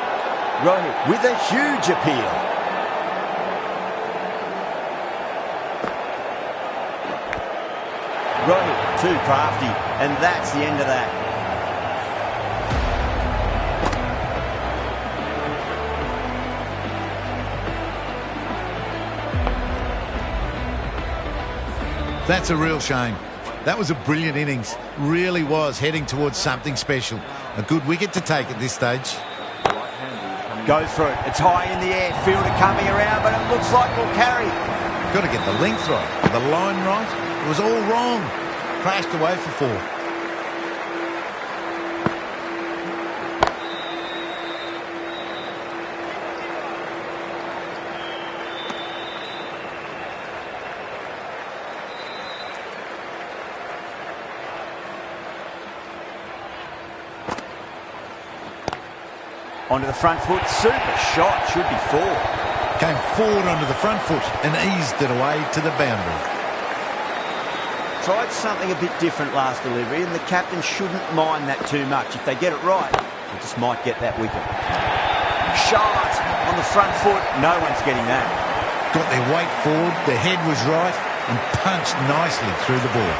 Rohit with a huge appeal. Rohit too crafty, and that's the end of that. That's a real shame. That was a brilliant innings. Really was heading towards something special. A good wicket to take at this stage. Goes for it. It's high in the air. Fielder coming around, but it looks like we'll carry. Got to get the length right, the line right. It was all wrong. Crashed away for 4. Onto the front foot. Super shot. Should be 4. Came forward onto the front foot and eased it away to the boundary. Tried something a bit different last delivery, and the captain shouldn't mind that too much. If they get it right, they just might get that wicket. Shot on the front foot. No one's getting that. Got their weight forward, their head was right, and punched nicely through the ball.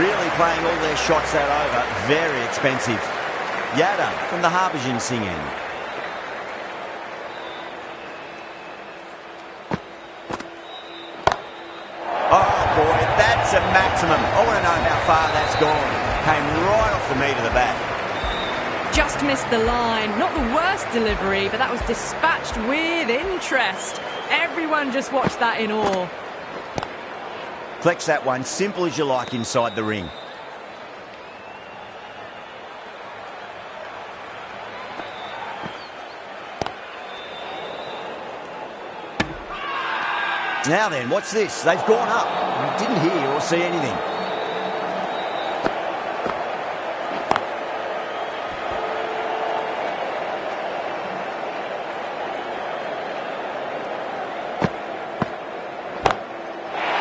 Really playing all their shots that over. Very expensive. Yadav from the Harbhajan Singh end. Oh boy, that's a maximum. I want to know how far that's gone. Came right off the meat of the bat. Just missed the line. Not the worst delivery, but that was dispatched with interest. Everyone just watched that in awe. Collects that one, simple as you like, inside the ring. Now then, what's this? They've gone up. Didn't hear or see anything.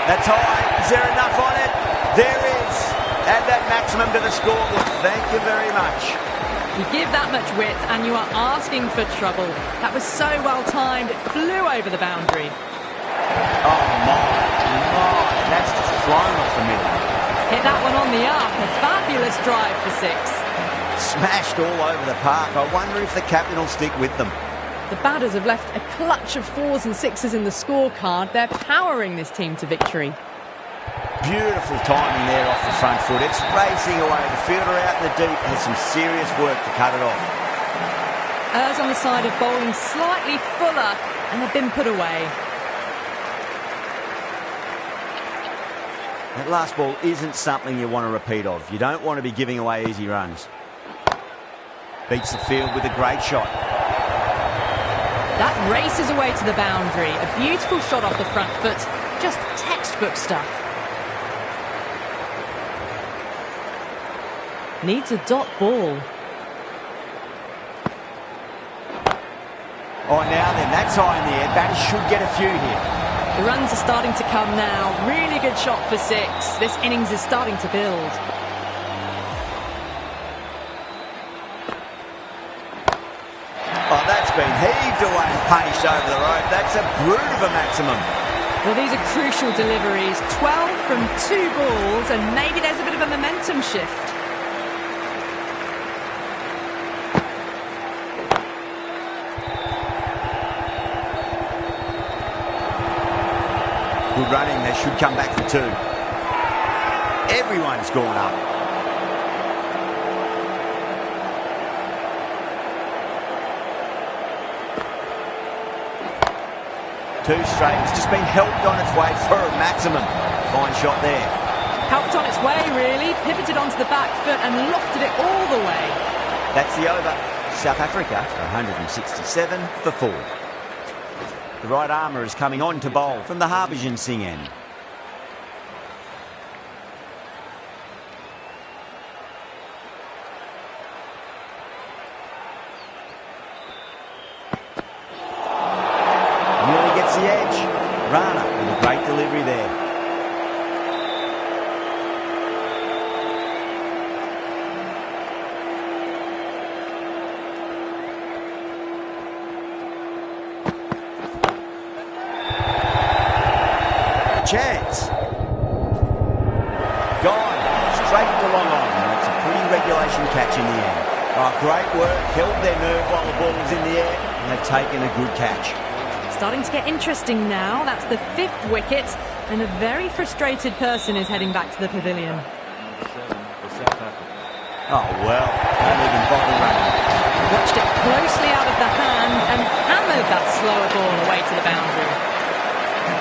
That's high. Is there enough on it? There is. Add that maximum to the scoreboard. Thank you very much. You give that much width and you are asking for trouble. That was so well timed, it flew over the boundary. Oh my, that's just flown off the middle. Hit that one on the up, a fabulous drive for 6. Smashed all over the park. I wonder if the captain will stick with them. The batters have left a clutch of 4s and 6s in the scorecard. They're powering this team to victory. Beautiful timing there off the front foot. It's racing away. The fielder out in the deep has some serious work to cut it off. Ers on the side of bowling slightly fuller, and they've been put away. That last ball isn't something you want to repeat of. You don't want to be giving away easy runs. Beats the field with a great shot. That races away to the boundary. A beautiful shot off the front foot. Just textbook stuff. Needs a dot ball. Oh, now then, that's high in the air. Batters should get a few here. The runs are starting to come now. Really good shot for 6. This innings is starting to build. Oh, that's been heaved away and punished over the rope. That's a brute of a maximum. Well, these are crucial deliveries. 12 from 2 balls, and maybe there's a bit of a momentum shift. Good running. They should come back for 2. Everyone's gone up. Two straight. It's just been helped on its way for a maximum. Fine shot there. Helped on its way, really. Pivoted onto the back foot and lofted it all the way. That's the over. South Africa 167 for 4. The right armour is coming on to bowl from the Harbhajan Singh end. Nearly gets the edge. Rana with a great delivery there. Chance. Gone. Straight to long on. And it's a pretty regulation catch in the end. Oh, great work. Held their nerve while the ball was in the air. And they've taken a good catch. Starting to get interesting now. That's the 5th wicket. And a very frustrated person is heading back to the pavilion. Oh, well. Don't even bother running. Watched it closely out of the hand and hammered that slower ball away to the boundary.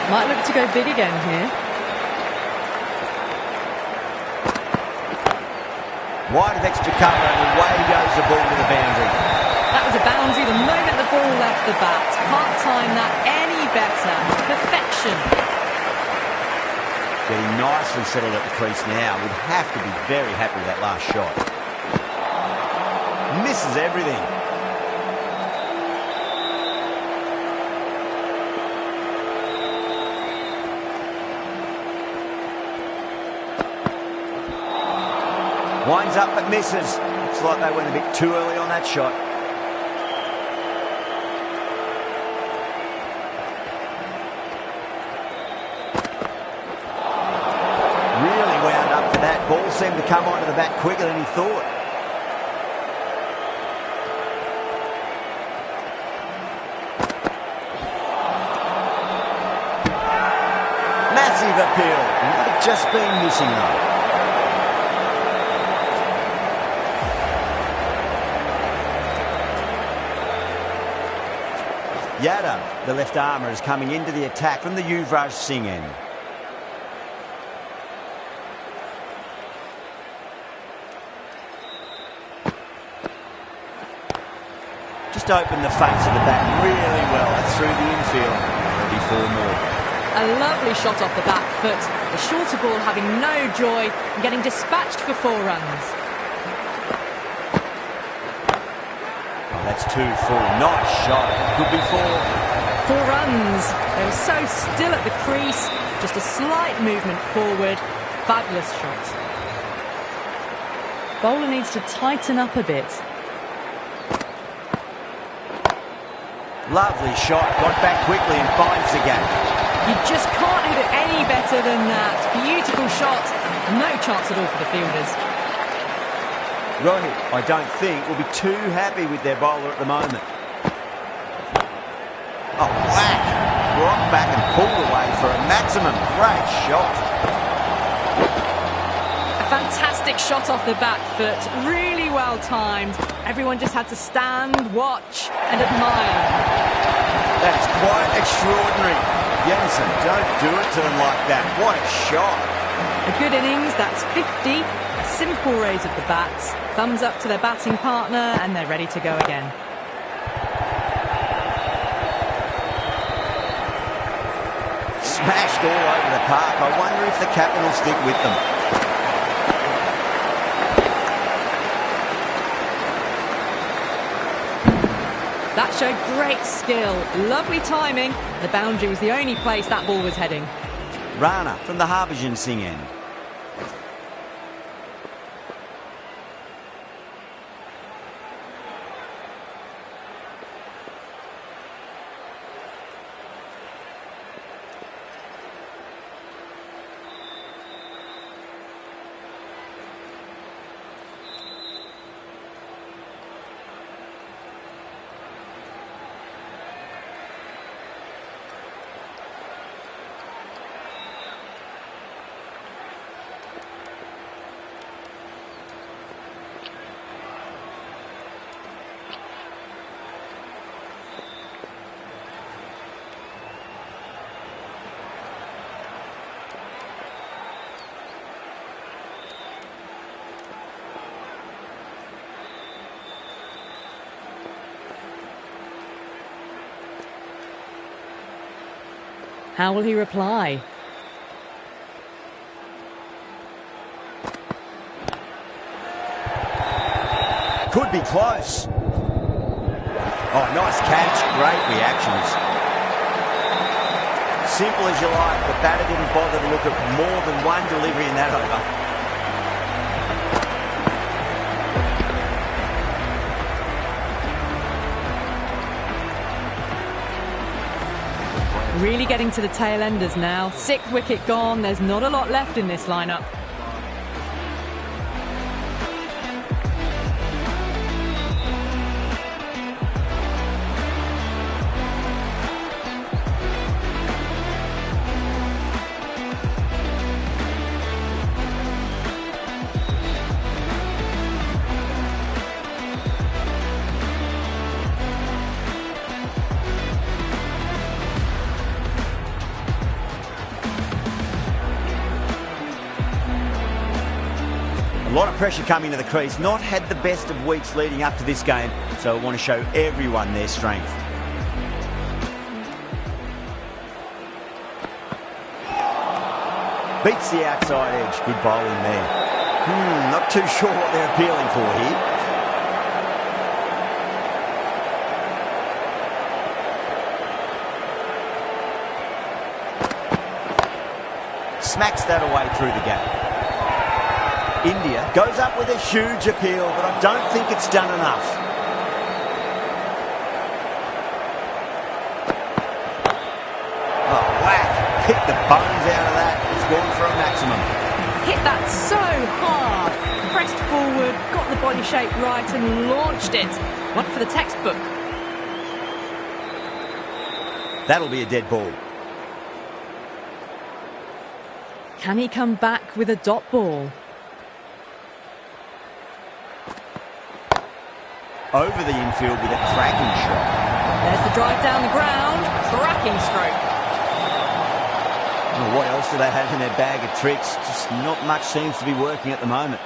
Might look to go big again here. Wide of extra cover and away goes the ball to the boundary. That was a boundary the moment the ball left the bat. Can't time that any better. Perfection. Getting nicely settled at the crease now. Would have to be very happy with that last shot. Misses everything. Winds up but misses. Looks like they went a bit too early on that shot. Really wound up for that. Ball seemed to come onto the bat quicker than he thought. Massive appeal. Might have just been missing though. Yadav, the left armour, is coming into the attack from the Yuvraj Singh end. Just opened the face of the bat really well. That's through the infield. Ready for more. A lovely shot off the back foot. The shorter ball having no joy and getting dispatched for 4 runs. That's 2 full. Nice shot. Could be 4. 4 runs. They were so still at the crease. Just a slight movement forward. Fabulous shot. Bowler needs to tighten up a bit. Lovely shot. Got back quickly and finds the gap. You just can't hit it any better than that. Beautiful shot. No chance at all for the fielders. Rohit, I don't think, will be too happy with their bowler at the moment. Oh, whack! Rocked back and pulled away for a maximum. Great shot. A fantastic shot off the back foot. Really well timed. Everyone just had to stand, watch and admire. That is quite extraordinary. Jensen, don't do it to them like that. What a shot. A good innings, that's 50. A simple raise of the bats. Thumbs up to their batting partner and they're ready to go again. Smashed all over the park. I wonder if the captain will stick with them. That showed great skill. Lovely timing. The boundary was the only place that ball was heading. Rana from the Harbhajan Singh end. How will he reply? Could be close. Oh, nice catch. Great reactions. Simple as you like. The batter didn't bother to look at more than one delivery in that over. Really getting to the tail enders now. 6th wicket gone. There's not a lot left in this lineup. A lot of pressure coming to the crease. Not had the best of weeks leading up to this game, so I want to show everyone their strength. Beats the outside edge. Good bowling there. Not too sure what they're appealing for here. Smacks that away through the gap. India goes up with a huge appeal, but I don't think it's done enough. Oh, whack. Hit the bones out of that. It's gone for a maximum. Hit that so hard. Pressed forward, got the body shape right and launched it. Went for the textbook. That'll be a dead ball. Can he come back with a dot ball? Over the infield with a cracking shot. There's the drive down the ground. Cracking stroke. Well, what else do they have in their bag of tricks? Just not much seems to be working at the moment.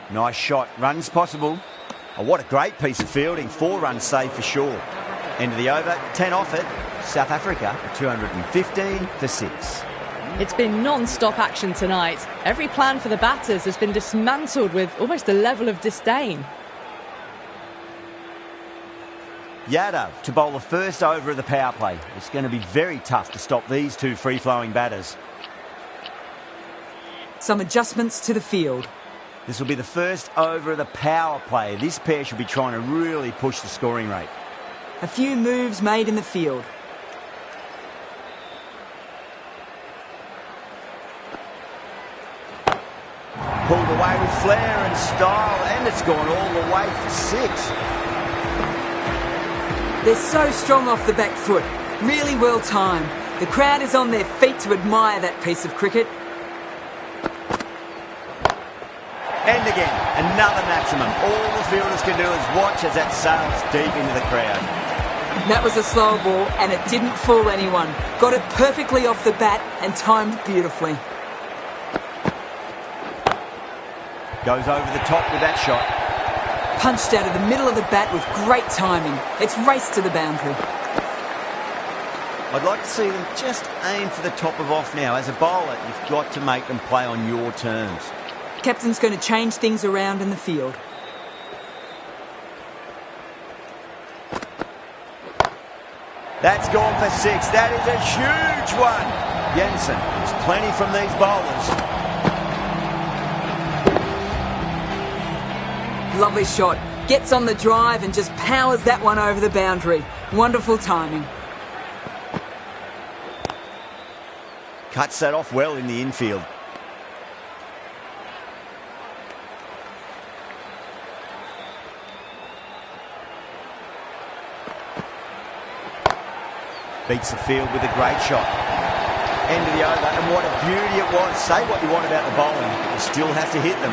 Nice shot. Runs possible. Oh, what a great piece of fielding. 4 runs saved for sure. End of the over. 10 off it. South Africa 215 for 6. It's been non-stop action tonight. Every plan for the batters has been dismantled with almost a level of disdain. Yadav to bowl the first over of the power play. It's going to be very tough to stop these two free-flowing batters. Some adjustments to the field. This will be the first over of the power play. This pair should be trying to really push the scoring rate. A few moves made in the field. Pulled away with flair and style, and it's gone all the way for 6. They're so strong off the back foot. Really well timed. The crowd is on their feet to admire that piece of cricket. And again, another maximum. All the fielders can do is watch as that sails deep into the crowd. That was a slow ball and it didn't fool anyone. Got it perfectly off the bat and timed beautifully. Goes over the top with that shot. Punched out of the middle of the bat with great timing. It's raced to the boundary. I'd like to see them just aim for the top of off now. As a bowler, you've got to make them play on your terms. Captain's going to change things around in the field. That's gone for 6. That is a huge one. Jensen, there's plenty from these bowlers. Lovely shot. Gets on the drive and just powers that one over the boundary. Wonderful timing. Cuts that off well in the infield. Beats the field with a great shot. End of the over, and what a beauty it was. Say what you want about the bowling, but you still have to hit them.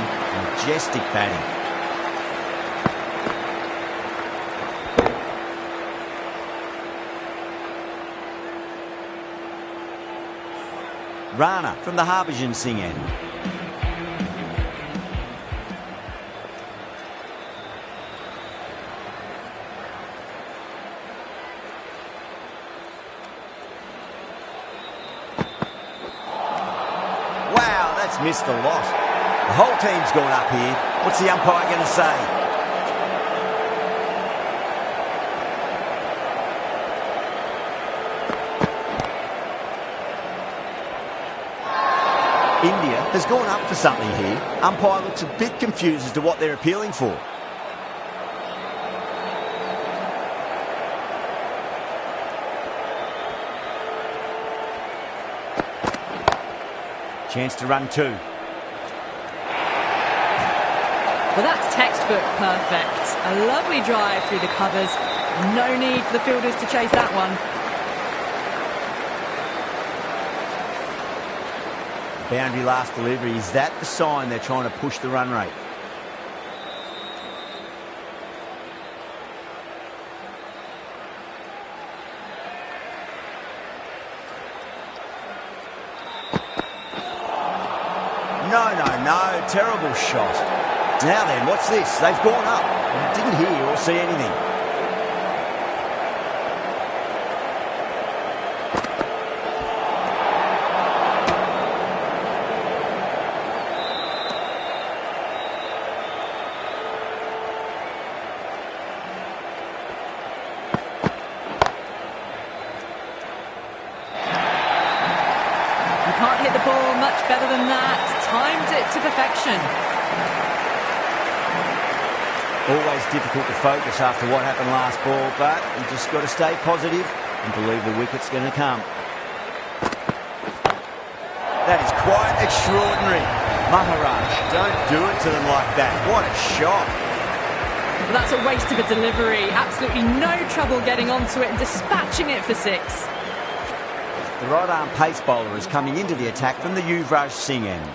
Majestic batting. Rana from the Harbhajan Singh end. just missed the lot. The whole team's gone up here. What's the umpire going to say? India has gone up for something here. Umpire looks a bit confused as to what they're appealing for. Chance to run two. Well, that's textbook perfect. A lovely drive through the covers. No need for the fielders to chase that one. Boundary last delivery. Is that the sign they're trying to push the run rate? No. Terrible shot. Now then, what's this? They've gone up. Didn't hear or see anything. Can't hit the ball much better than that. Timed it to perfection. Always difficult to focus after what happened last ball, but you just got to stay positive and believe the wicket's going to come. That is quite extraordinary. Maharaj, don't do it to them like that. What a shot. Well, that's a waste of a delivery. Absolutely no trouble getting onto it and dispatching it for six. The right-arm pace bowler is coming into the attack from the Yuvraj Singh end.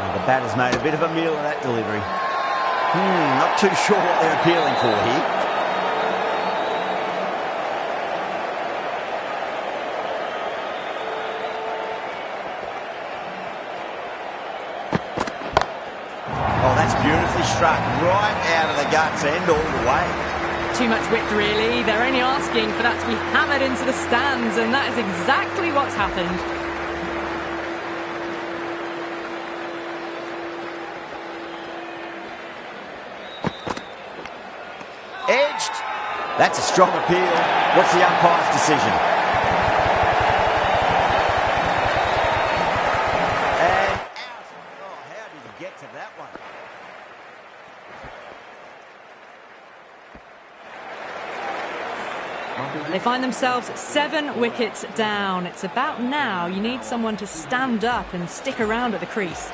And the batter's made a bit of a meal of that delivery. Not too sure what they're appealing for here. Oh, that's beautifully struck right out of the guts end all the way. Too much width, really. They're only asking for that to be hammered into the stands, and that is exactly what's happened. Edged. That's a strong appeal. What's the umpire's decision? And out. Oh, how did he get to that one? They find themselves 7 wickets down. It's about now you need someone to stand up and stick around at the crease.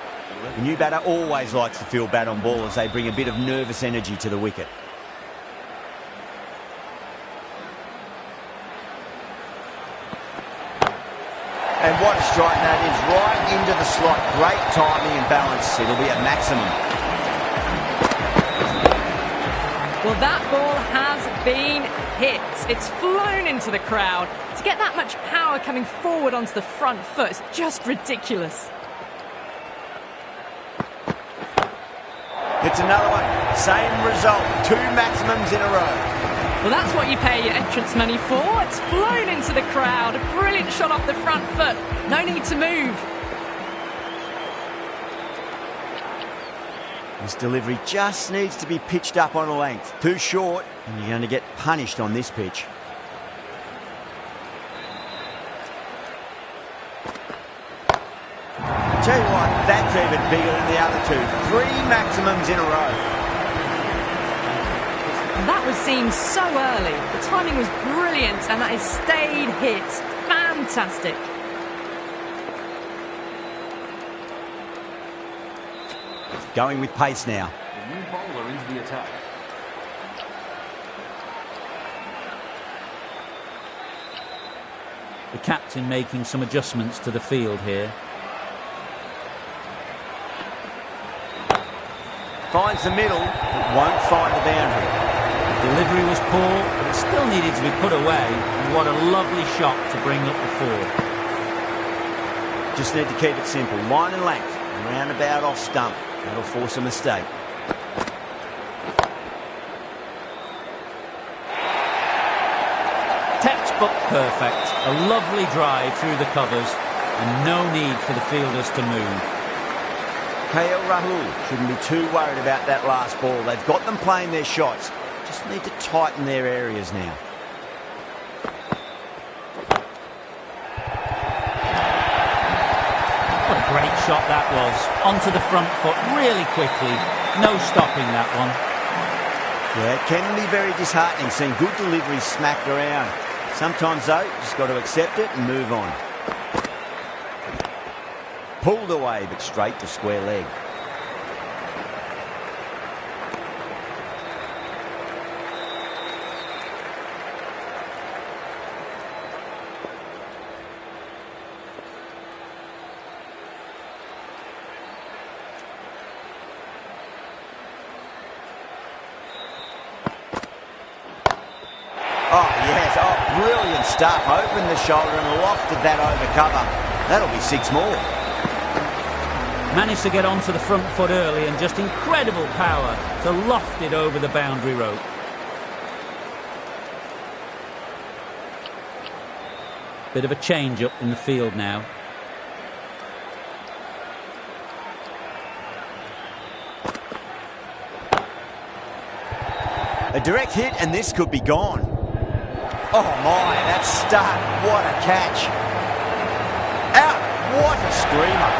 The new batter always likes to feel bat on ball as they bring a bit of nervous energy to the wicket. And what a strike that is, right into the slot. Great timing and balance. It'll be a maximum. Well, that ball has been hit. It's flown into the crowd. To get that much power coming forward onto the front foot is just ridiculous. It's another one. Same result. 2 maximums in a row. Well, that's what you pay your entrance money for. It's flown into the crowd. A brilliant shot off the front foot. No need to move. This delivery just needs to be pitched up on a length. Too short, and you're going to get punished on this pitch. Tell you what, that's even bigger than the other 2. 3 maximums in a row. That was seen so early. The timing was brilliant, and that has stayed hit. Fantastic. Going with pace now. The new bowler into the attack. The captain making some adjustments to the field here. Finds the middle, but won't find the boundary. The delivery was poor, but it still needed to be put away. And what a lovely shot to bring up the 4. Just need to keep it simple. Line and length. Roundabout off stump. That'll force a mistake. but perfect. A lovely drive through the covers and no need for the fielders to move. KL Rahul shouldn't be too worried about that last ball. They've got them playing their shots. Just need to tighten their areas now. What a great shot that was. Onto the front foot really quickly. No stopping that one. Yeah, it can be very disheartening seeing good deliveries smacked around. Sometimes, though, you just got to accept it and move on. Pulled away, but straight to square leg. Oh, yes. Oh, brilliant stuff. Opened the shoulder and lofted that over cover. That'll be 6 more. Managed to get onto the front foot early and just incredible power to loft it over the boundary rope. Bit of a change up in the field now. A direct hit and this could be gone. Oh my, that start, what a catch. Out, what a screamer.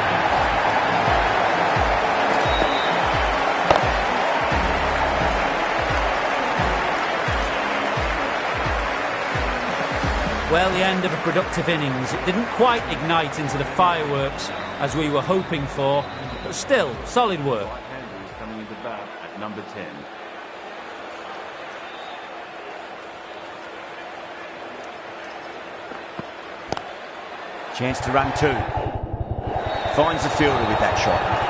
Well, the end of a productive innings. It didn't quite ignite into the fireworks as we were hoping for, but still, solid work. Right-hander is coming into bat at number 10. Chance to run 2. Finds the fielder with that shot.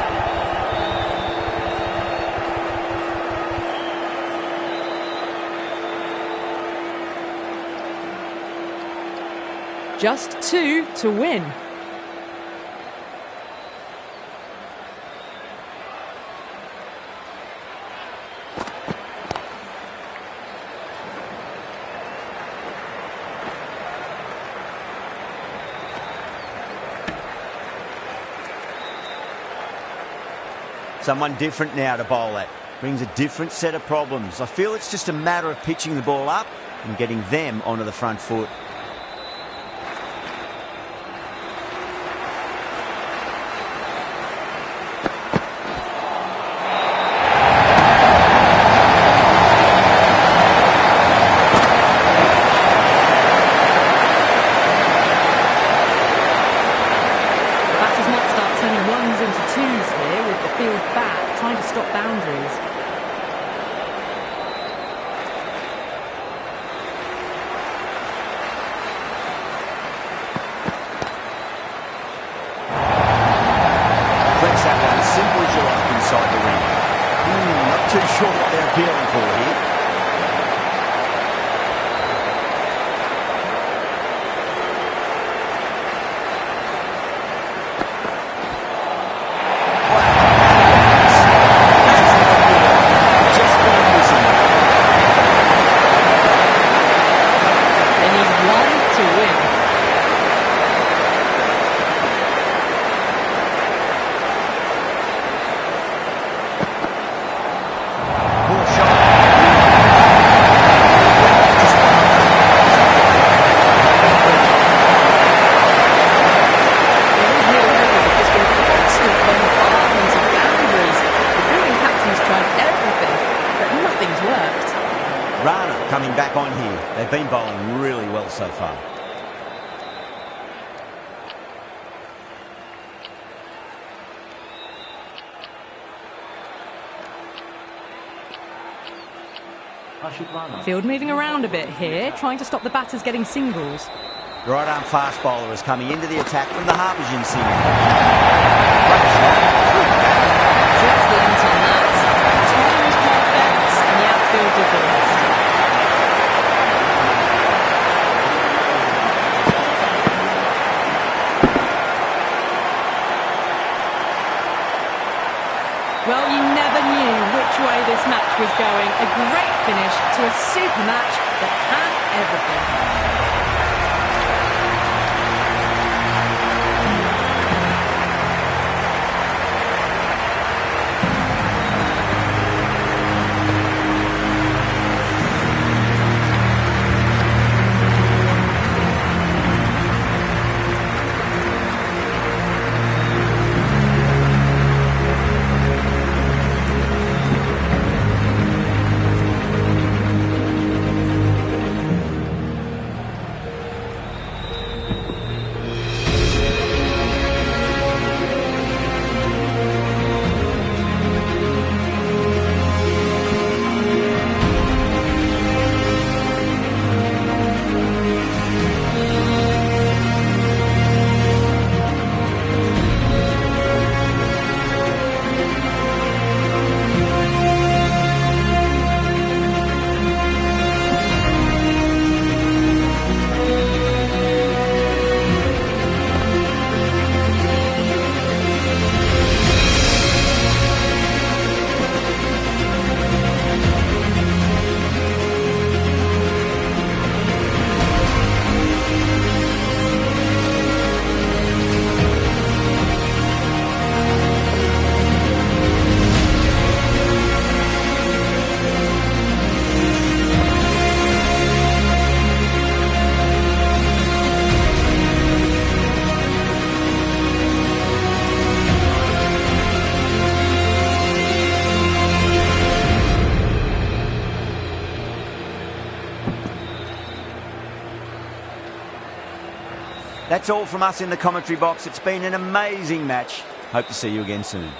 Just 2 to win. Someone different now to bowl at. Brings a different set of problems. I feel it's just a matter of pitching the ball up and getting them onto the front foot. Not too sure what they're appealing for here. They need 1 to win. Coming back on here. They've been bowling really well so far. Field moving around a bit here, trying to stop the batters getting singles. Right arm fast bowler is coming into the attack from the Harbhajan single. Just the end on that. Timing was perfect, and the outfield did the rest. Well, you never knew which way this match was going. A great finish to a super match that had everything. That's all from us in the commentary box. It's been an amazing match. Hope to see you again soon.